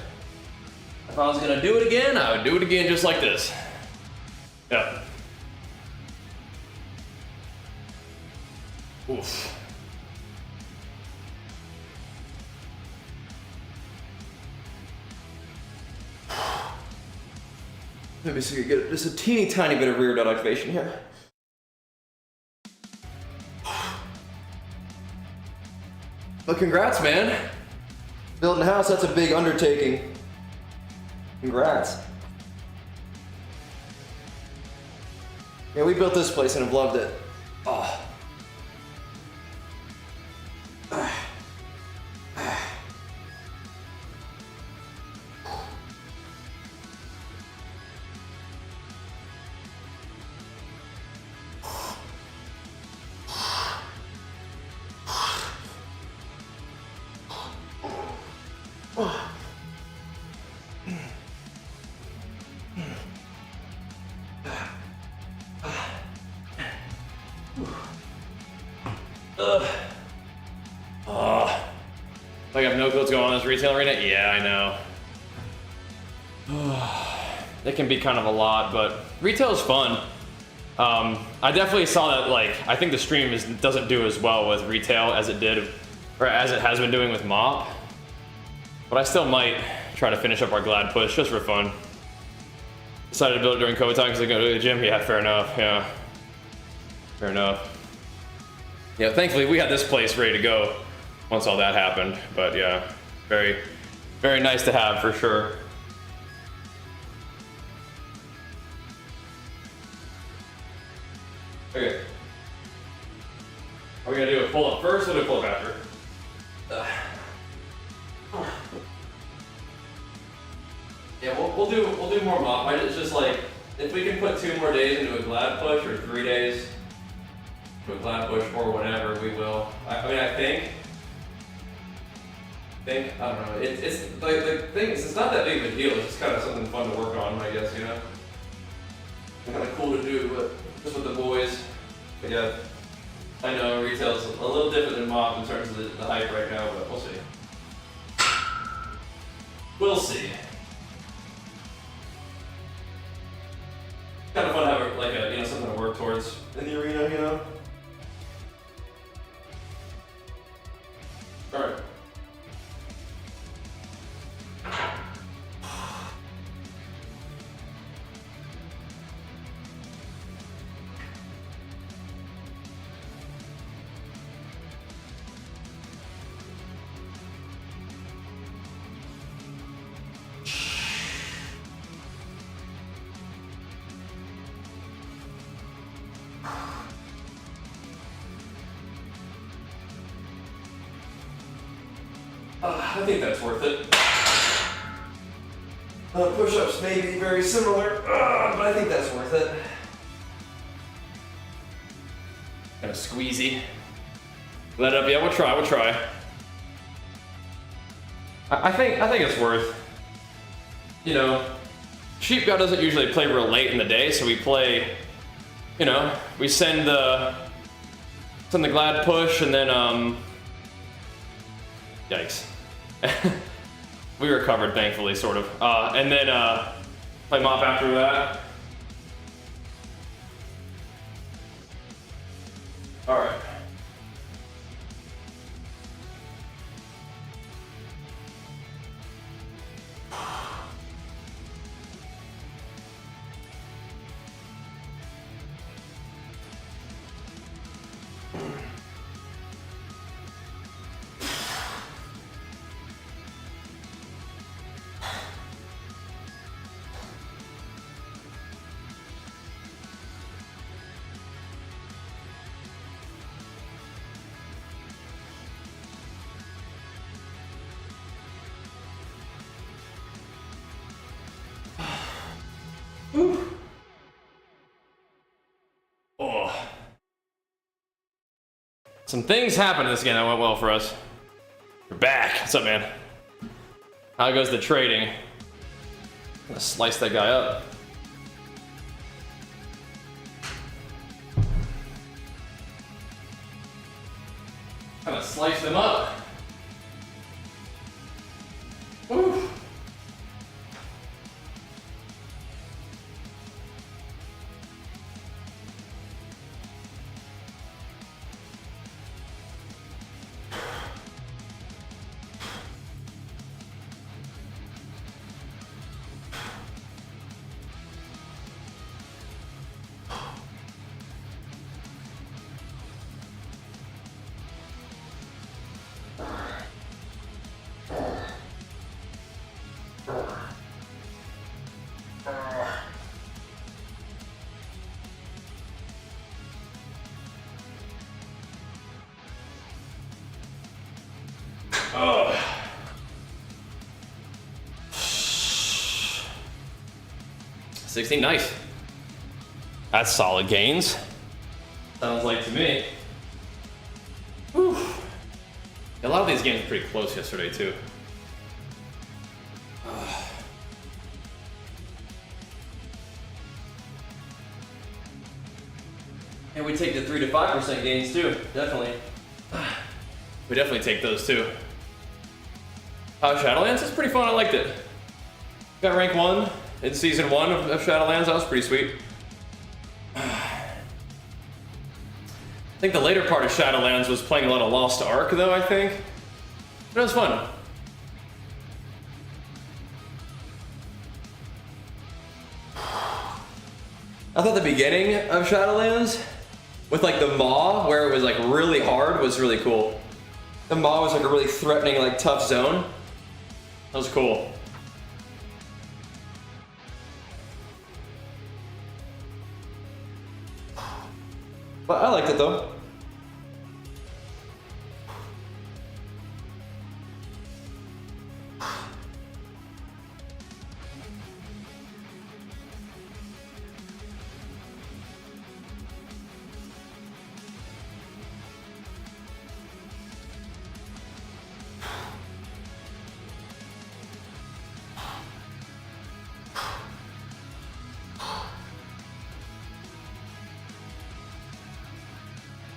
If I was gonna do it again, I would do it again just like this. Yeah. Oof. Maybe so you get just a teeny tiny bit of rear delt activation here. But congrats, man. Building a house, that's a big undertaking. Congrats. Yeah, we built this place and have loved it. Oh. Like I have no clue what's going on in this retail arena? Yeah, I know. It can be kind of a lot, but retail is fun. I definitely saw that, like, I think the stream doesn't do as well with retail as it did, or as it has been doing with MOP. But I still might try to finish up our Glad push just for fun. Decided to build it during COVID time because I go to the gym. Yeah, fair enough. Yeah, fair enough. Yeah, thankfully we had this place ready to go once all that happened. But yeah, very, very nice to have for sure. Okay. Are we gonna do a pull up first or do a pull up after? Yeah, we'll do more MOP. It's just like if we can put 2 more days into a Glad push or 3 days to a Glad push or whatever, we will. I mean, I think think. I don't know. It's like the thing is, it's not that big of a deal. It's just kind of something fun to work on, I guess, you know. Kind of cool to do, but just with the boys. But yeah, I know retail's a little different than mob in terms of the hype right now, but we'll see. We'll see. Kind of fun to have like a, you know, something to work towards in the arena, you know. All right. I think that's worth it. Push-ups may be very similar, but I think that's worth it. Kind of squeezy. Let it up, yeah, we'll try. I think it's worth. You know, Sheepgoat doesn't usually play real late in the day, so we play, you know, we send the glad push and then yikes. We recovered, thankfully, sort of. And then play mop after that. All right. Oh. Some things happened this game that went well for us. We're back. What's up, man? How goes the trading? I'm gonna slice that guy up. Kinda slice them up. Woo. Oh. 16, nice. That's solid gains. Sounds like to me. Whew. A lot of these games were pretty close yesterday too. And we take the 3 to 5% gains too, definitely. We definitely take those too. Shadowlands is pretty fun, I liked it. Got rank 1 in season 1 of Shadowlands, that was pretty sweet. I think the later part of Shadowlands was playing a lot of Lost Ark though, I think. But it was fun. I thought the beginning of Shadowlands, with like the Maw, where it was like really hard, was really cool. The Maw was like a really threatening, like tough zone. That was cool. But I liked it though.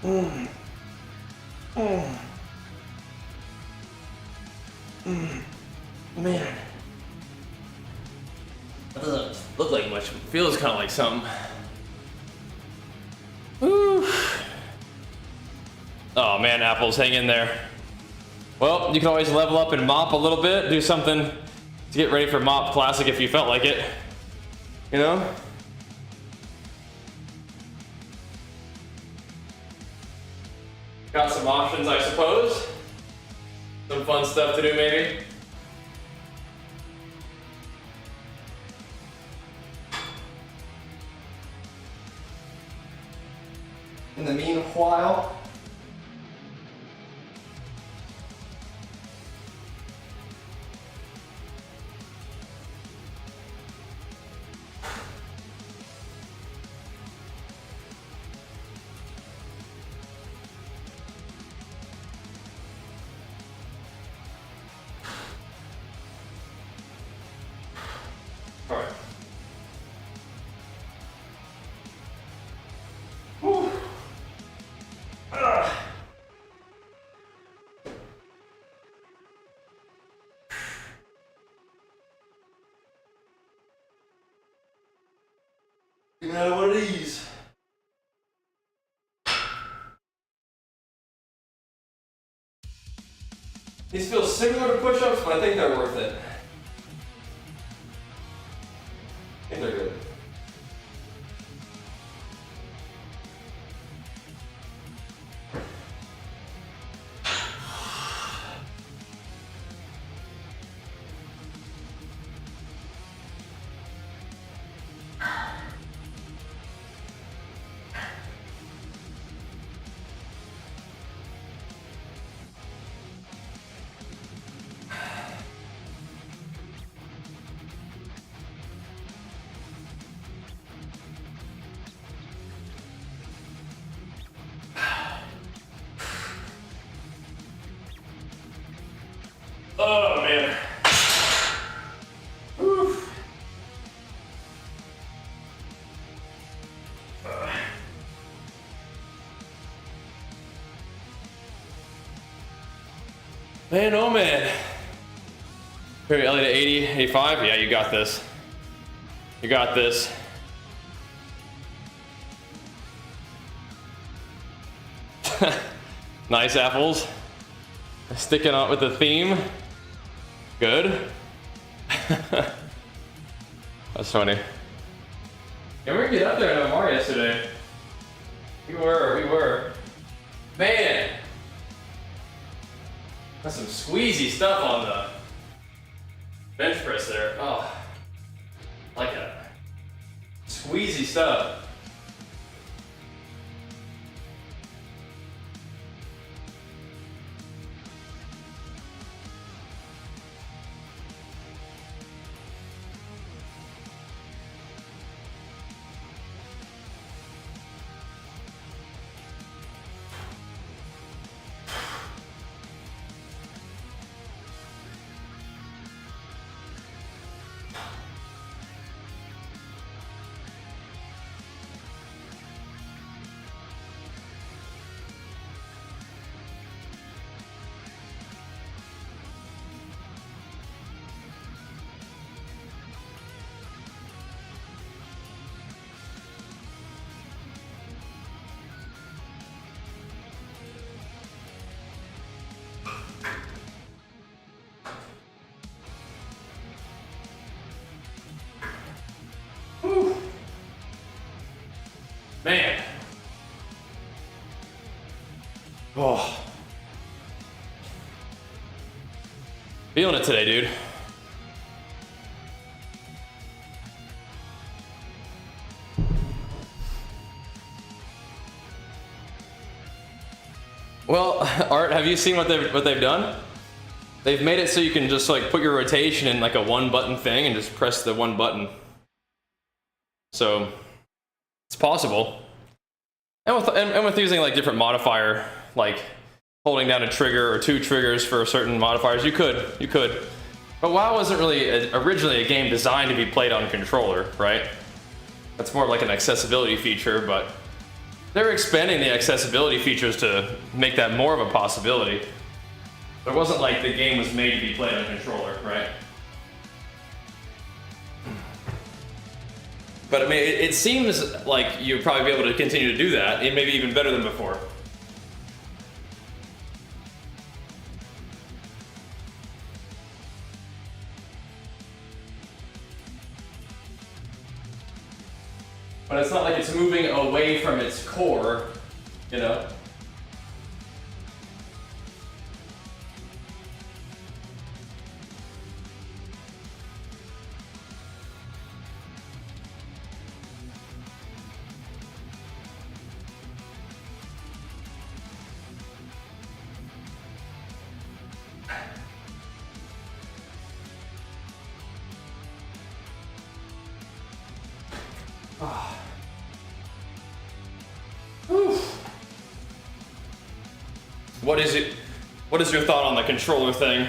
Man. That doesn't look like much. It feels kind of like something. Woo. Oh man, apples, hang in there. Well, you can always level up and mop a little bit, do something to get ready for Mop Classic if you felt like it. You know? Got some options, I suppose. Some fun stuff to do, maybe. In the meanwhile, all right. Whew. Even out of one of these. These feel similar to push-ups, but I think they're worth it. I think they're good. Oh man. Whew. Man, oh man. Maybe Ellie to 80, 85? Yeah, you got this. You got this. Nice apples. Sticking out with the theme. Good. That's funny. Yeah, we were getting up there in Omar yesterday. We were. Man! That's some squeezy stuff on the bench press there. Oh, like that. Squeezy stuff. Whew. Man. Oh. Feeling it today, dude. Well, Art, have you seen what they've done? They've made it so you can just like put your rotation in like a one button thing and just press the one button. So it's possible. And with using like different modifier, like holding down a trigger or two triggers for certain modifiers, you could. But WoW wasn't really originally a game designed to be played on controller, right? That's more like an accessibility feature, but They're expanding the accessibility features to make that more of a possibility. It wasn't like the game was made to be played on a controller, right? But I mean, it seems like you'll probably be able to continue to do that, and maybe even better than before. But it's not like it's moving away from its core, you know? What is your thought on the controller thing?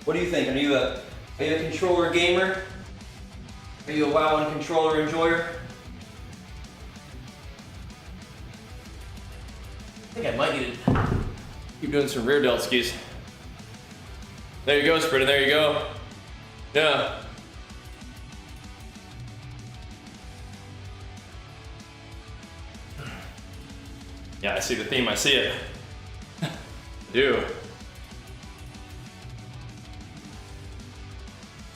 What do you think? Are you a controller gamer? Are you a WoW and controller enjoyer? I think I might need it. Keep doing some rear delt skis. There you go, Sprinter, there you go. Yeah. Yeah, I see the theme, I see it. I do.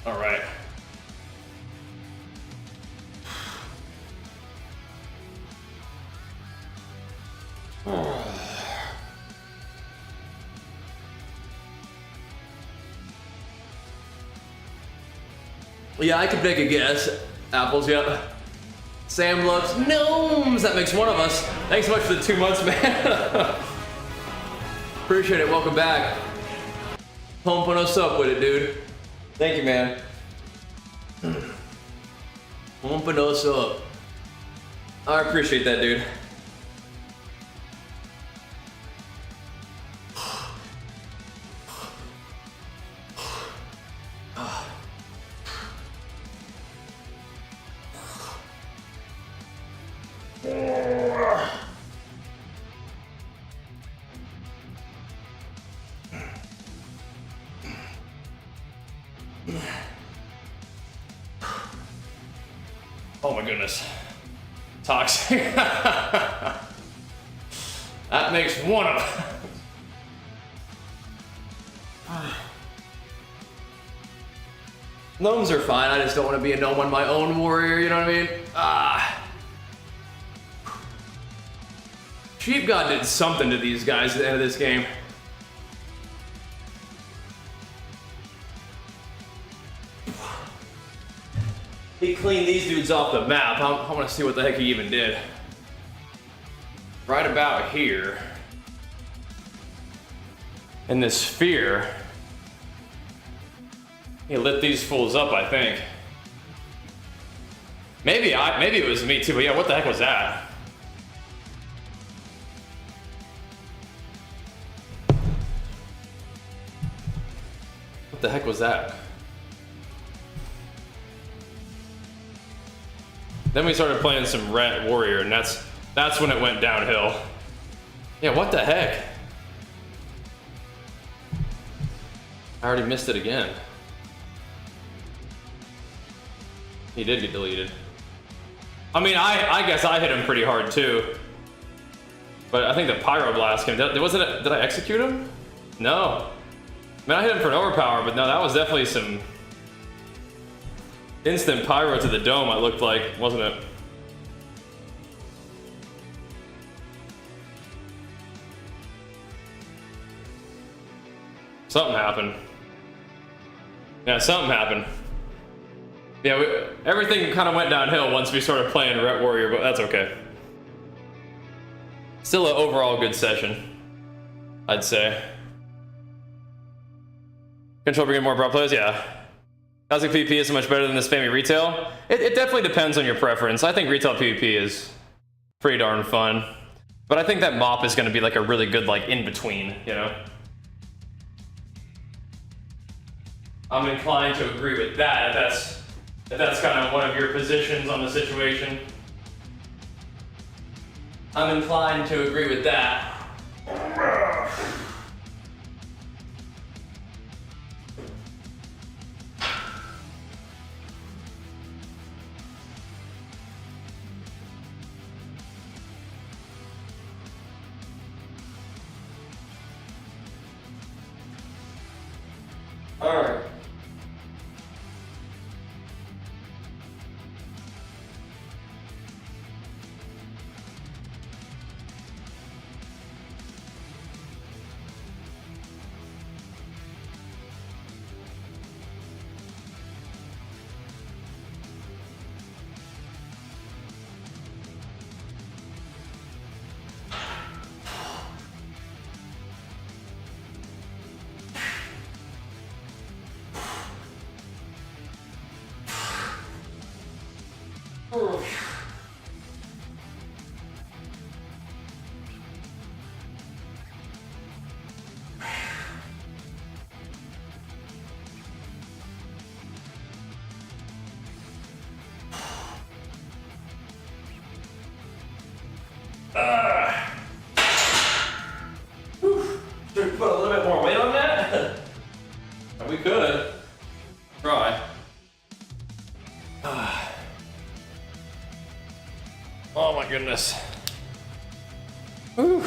All right. Yeah, I could make a guess. Apples, yeah. Sam loves gnomes. That makes one of us. Thanks so much for the 2 months, man. Appreciate it. Welcome back. Pumping us up with it, dude. Thank you, man. Pumping us up. I appreciate that, dude. Oh my goodness. Toxic. That makes one of them. Gnomes are fine. I just don't want to be a gnome on my own warrior, you know what I mean? Sheep God did something to these guys at the end of this game. He cleaned these dudes off the map. I want to see what the heck he even did. Right about here, in this sphere, he lit these fools up, I think. Maybe it was me too, but yeah, what the heck was that? What the heck was that? Then we started playing some Rat Warrior, and that's when it went downhill. Yeah, what the heck? I already missed it again. He did get deleted. I mean, I guess I hit him pretty hard too. But I think the Pyroblast came. Did I execute him? No. I mean, I hit him for an overpower, but no, that was definitely some instant pyro to the dome, it looked like, wasn't it? Something happened. Yeah, something happened. Yeah, everything kind of went downhill once we started playing Ret Warrior, but that's okay. Still an overall good session, I'd say. Control bringing more pro players, yeah. Classic PvP is so much better than the spammy retail. It definitely depends on your preference. I think retail PvP is pretty darn fun. But I think that mop is going to be like a really good like in-between, you know? I'm inclined to agree with that if that's kind of one of your positions on the situation. I'm inclined to agree with that. All right. Should we put a little bit more weight on that? We could. Try. Oh my goodness. Whew.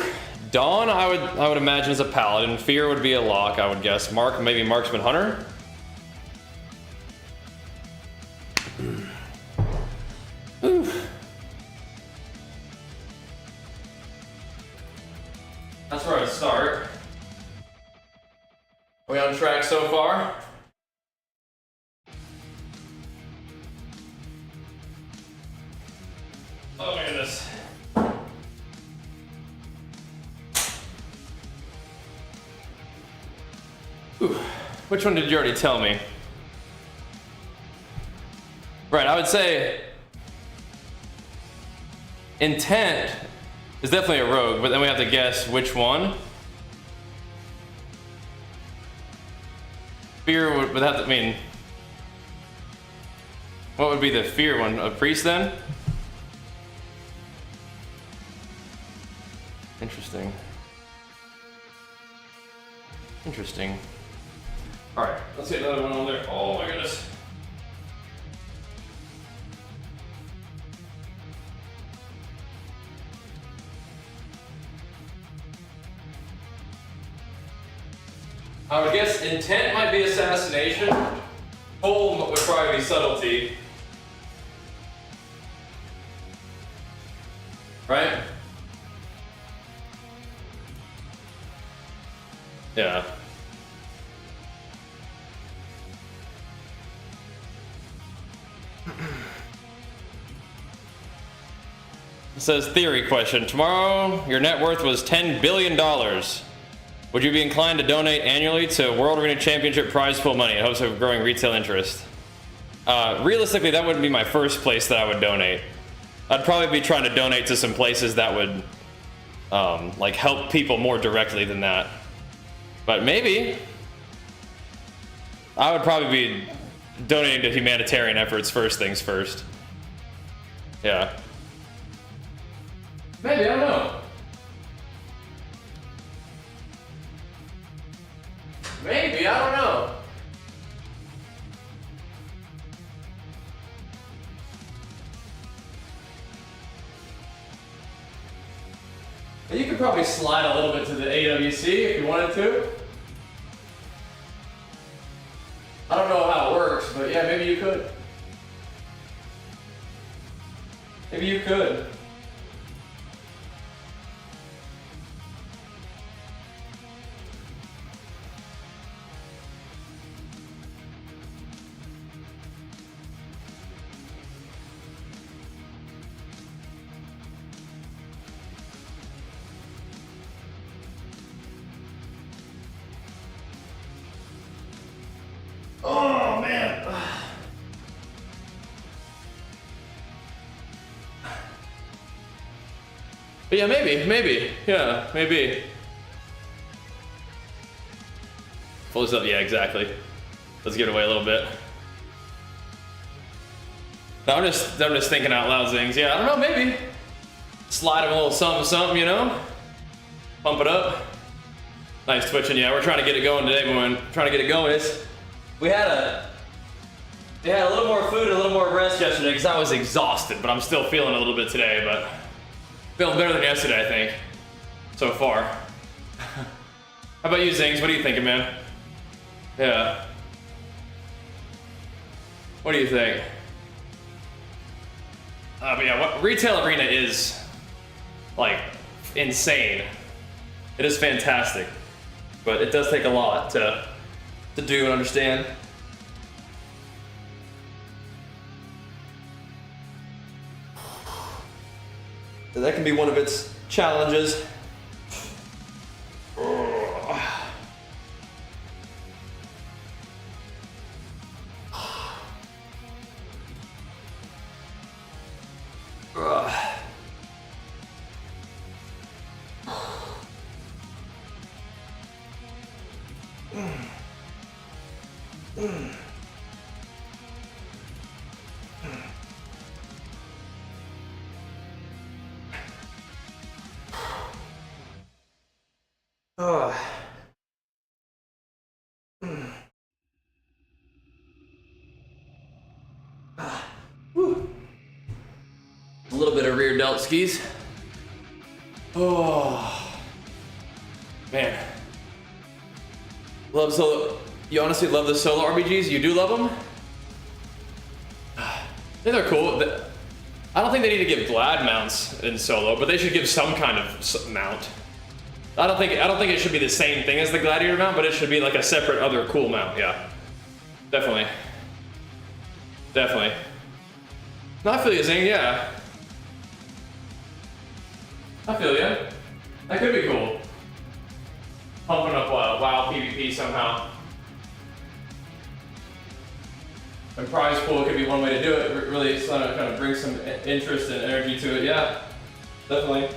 Dawn, I would imagine is a paladin. Fear would be a lock, I would guess. Mark, maybe marksman hunter. That's where I'd start. Are we on track so far? Oh my goodness. Ooh. Which one did you already tell me? Right, I would say intent is definitely a rogue, but then we have to guess which one. Fear would have to, I mean, what would be the fear one? A priest then? Interesting. Interesting. Alright, let's get another one on there. Oh my goodness. I would guess intent might be assassination. Hold would probably be subtlety. Right? Yeah. It says theory question. Tomorrow, your net worth was $10 billion. Would you be inclined to donate annually to World Arena Championship prize pool money in hopes of growing retail interest? Realistically, that wouldn't be my first place that I would donate. I'd probably be trying to donate to some places that would like help people more directly than that. But maybe I would probably be donating to humanitarian efforts first things first. Yeah. Maybe, I don't know. Maybe, I don't know. You could probably slide a little bit to the AWC if you wanted to. I don't know how it works, but yeah, maybe you could. Maybe you could. Oh man. But yeah, maybe. Yeah, maybe. Pull this up, yeah, exactly. Let's give it away a little bit. No, I'm just thinking out loud things. Yeah, I don't know, maybe. slide him a little something, something, you know? Pump it up. Nice twitching, yeah. We're trying to get it going today, boy. Trying to get it going. We had a little more food and a little more rest yesterday because I was exhausted, but I'm still feeling a little bit today, but feeling better than yesterday, I think, so far. How about you, Zings? What are you thinking, man? Yeah. What do you think? But yeah, what Retail Arena is, like, insane. It is fantastic, but it does take a lot to do and understand. That can be one of its challenges. A little bit of rear delt skis. Oh, man. Love solo. You honestly love the solo RBGs? You do love them? I think they're cool. I don't think they need to give glad mounts in solo, but they should give some kind of mount. I don't think it should be the same thing as the Gladiator mount, but it should be like a separate other cool mount. Yeah, definitely. Definitely. No, I feel you, Zing. Yeah. I feel you. That could be cool. Pumping up WoW PvP somehow. And prize pool could be one way to do it. Really kind of bring some interest and energy to it. Yeah, definitely.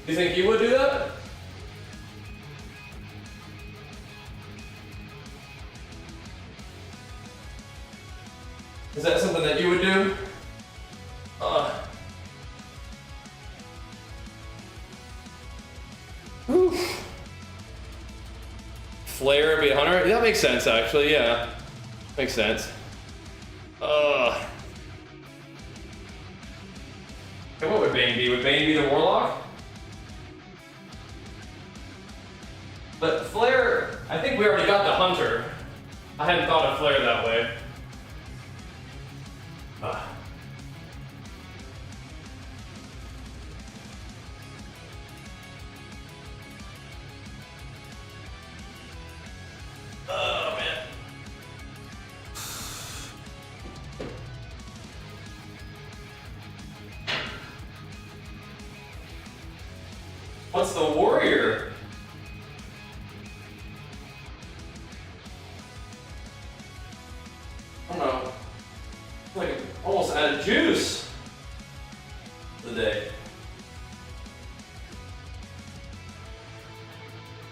You think you would do that? Is that something that you would do? Flare be a hunter? That makes sense, actually. Yeah, makes sense. And what would Bane be? Would Bane be the Warlock? But Flare, I think we already got the Hunter. I hadn't thought of Flare that way. Oh, man. What's the warrior? I don't know. Like almost added juice today.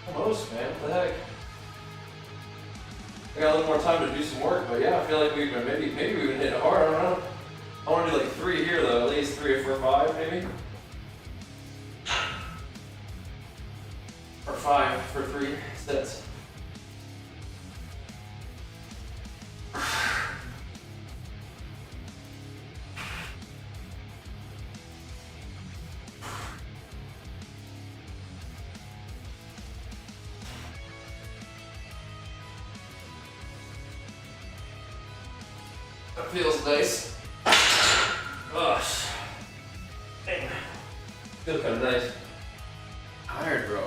Almost, man. What the heck? I got a little more time to do some work, but yeah, I feel like we've been maybe we've been hitting it hard. I don't know. I want to do like 3 here though, at least 3 or 4 or 5 maybe. Or 5 for 3 sets. That feels nice. Gosh. Dang. Feels kind of nice. Tired, bro.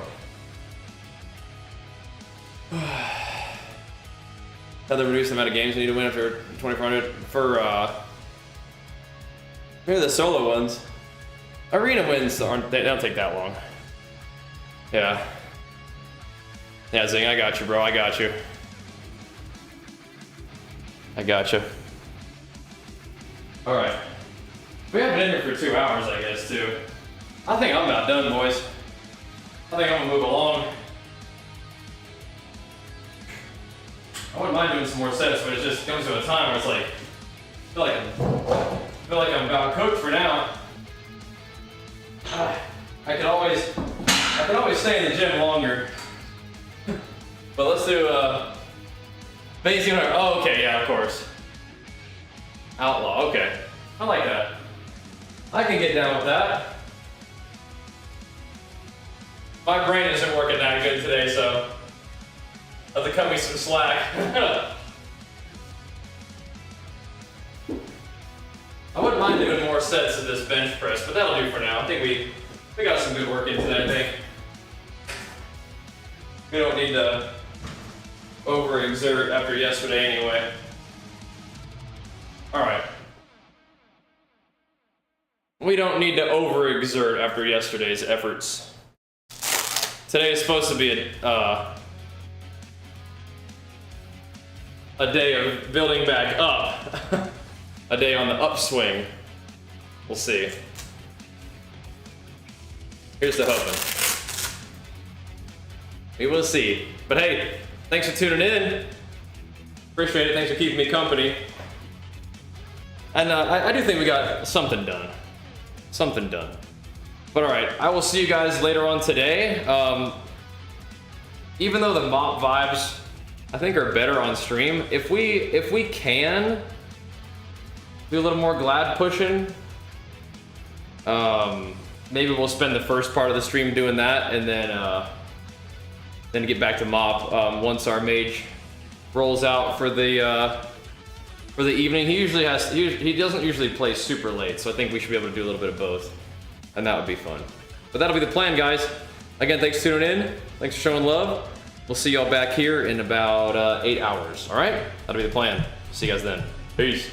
Another reduced amount of games you need to win after 2400 for maybe the solo ones. Arena wins they don't take that long. Yeah. Yeah, Zing, I got you, bro. I got you. I got you. All right. We have been in here for 2 hours, I guess, too. I think I'm about done, boys. I think I'm gonna move along. I wouldn't mind doing some more sets, but it just comes to a time where it's like, I feel like I'm about cooked for now. I can always stay in the gym longer. But let's do basic. Oh, okay, yeah, of course. Outlaw, okay. I like that. I can get down with that. My brain isn't working that good today, so have to cut me some slack. I wouldn't mind doing more sets of this bench press, but that'll do for now. I think we got some good work in today, I think. We don't need to overexert after yesterday anyway. All right. We don't need to overexert after yesterday's efforts. Today is supposed to be a day of building back up. A day on the upswing. We'll see. Here's the hoping. We will see. But hey, thanks for tuning in. Appreciate it. Thanks for keeping me company. And I do think we got something done. Something done. But alright, I will see you guys later on today. Even though the mop vibes, I think, are better on stream, if we can do a little more glad pushing, maybe we'll spend the first part of the stream doing that, and then get back to mop once our mage rolls out for the evening. He doesn't usually play super late, so I think we should be able to do a little bit of both, and that would be fun. But that'll be the plan, guys. Again, thanks for tuning in. Thanks for showing love. We'll see y'all back here in about 8 hours. All right, that'll be the plan. See you guys then. Peace.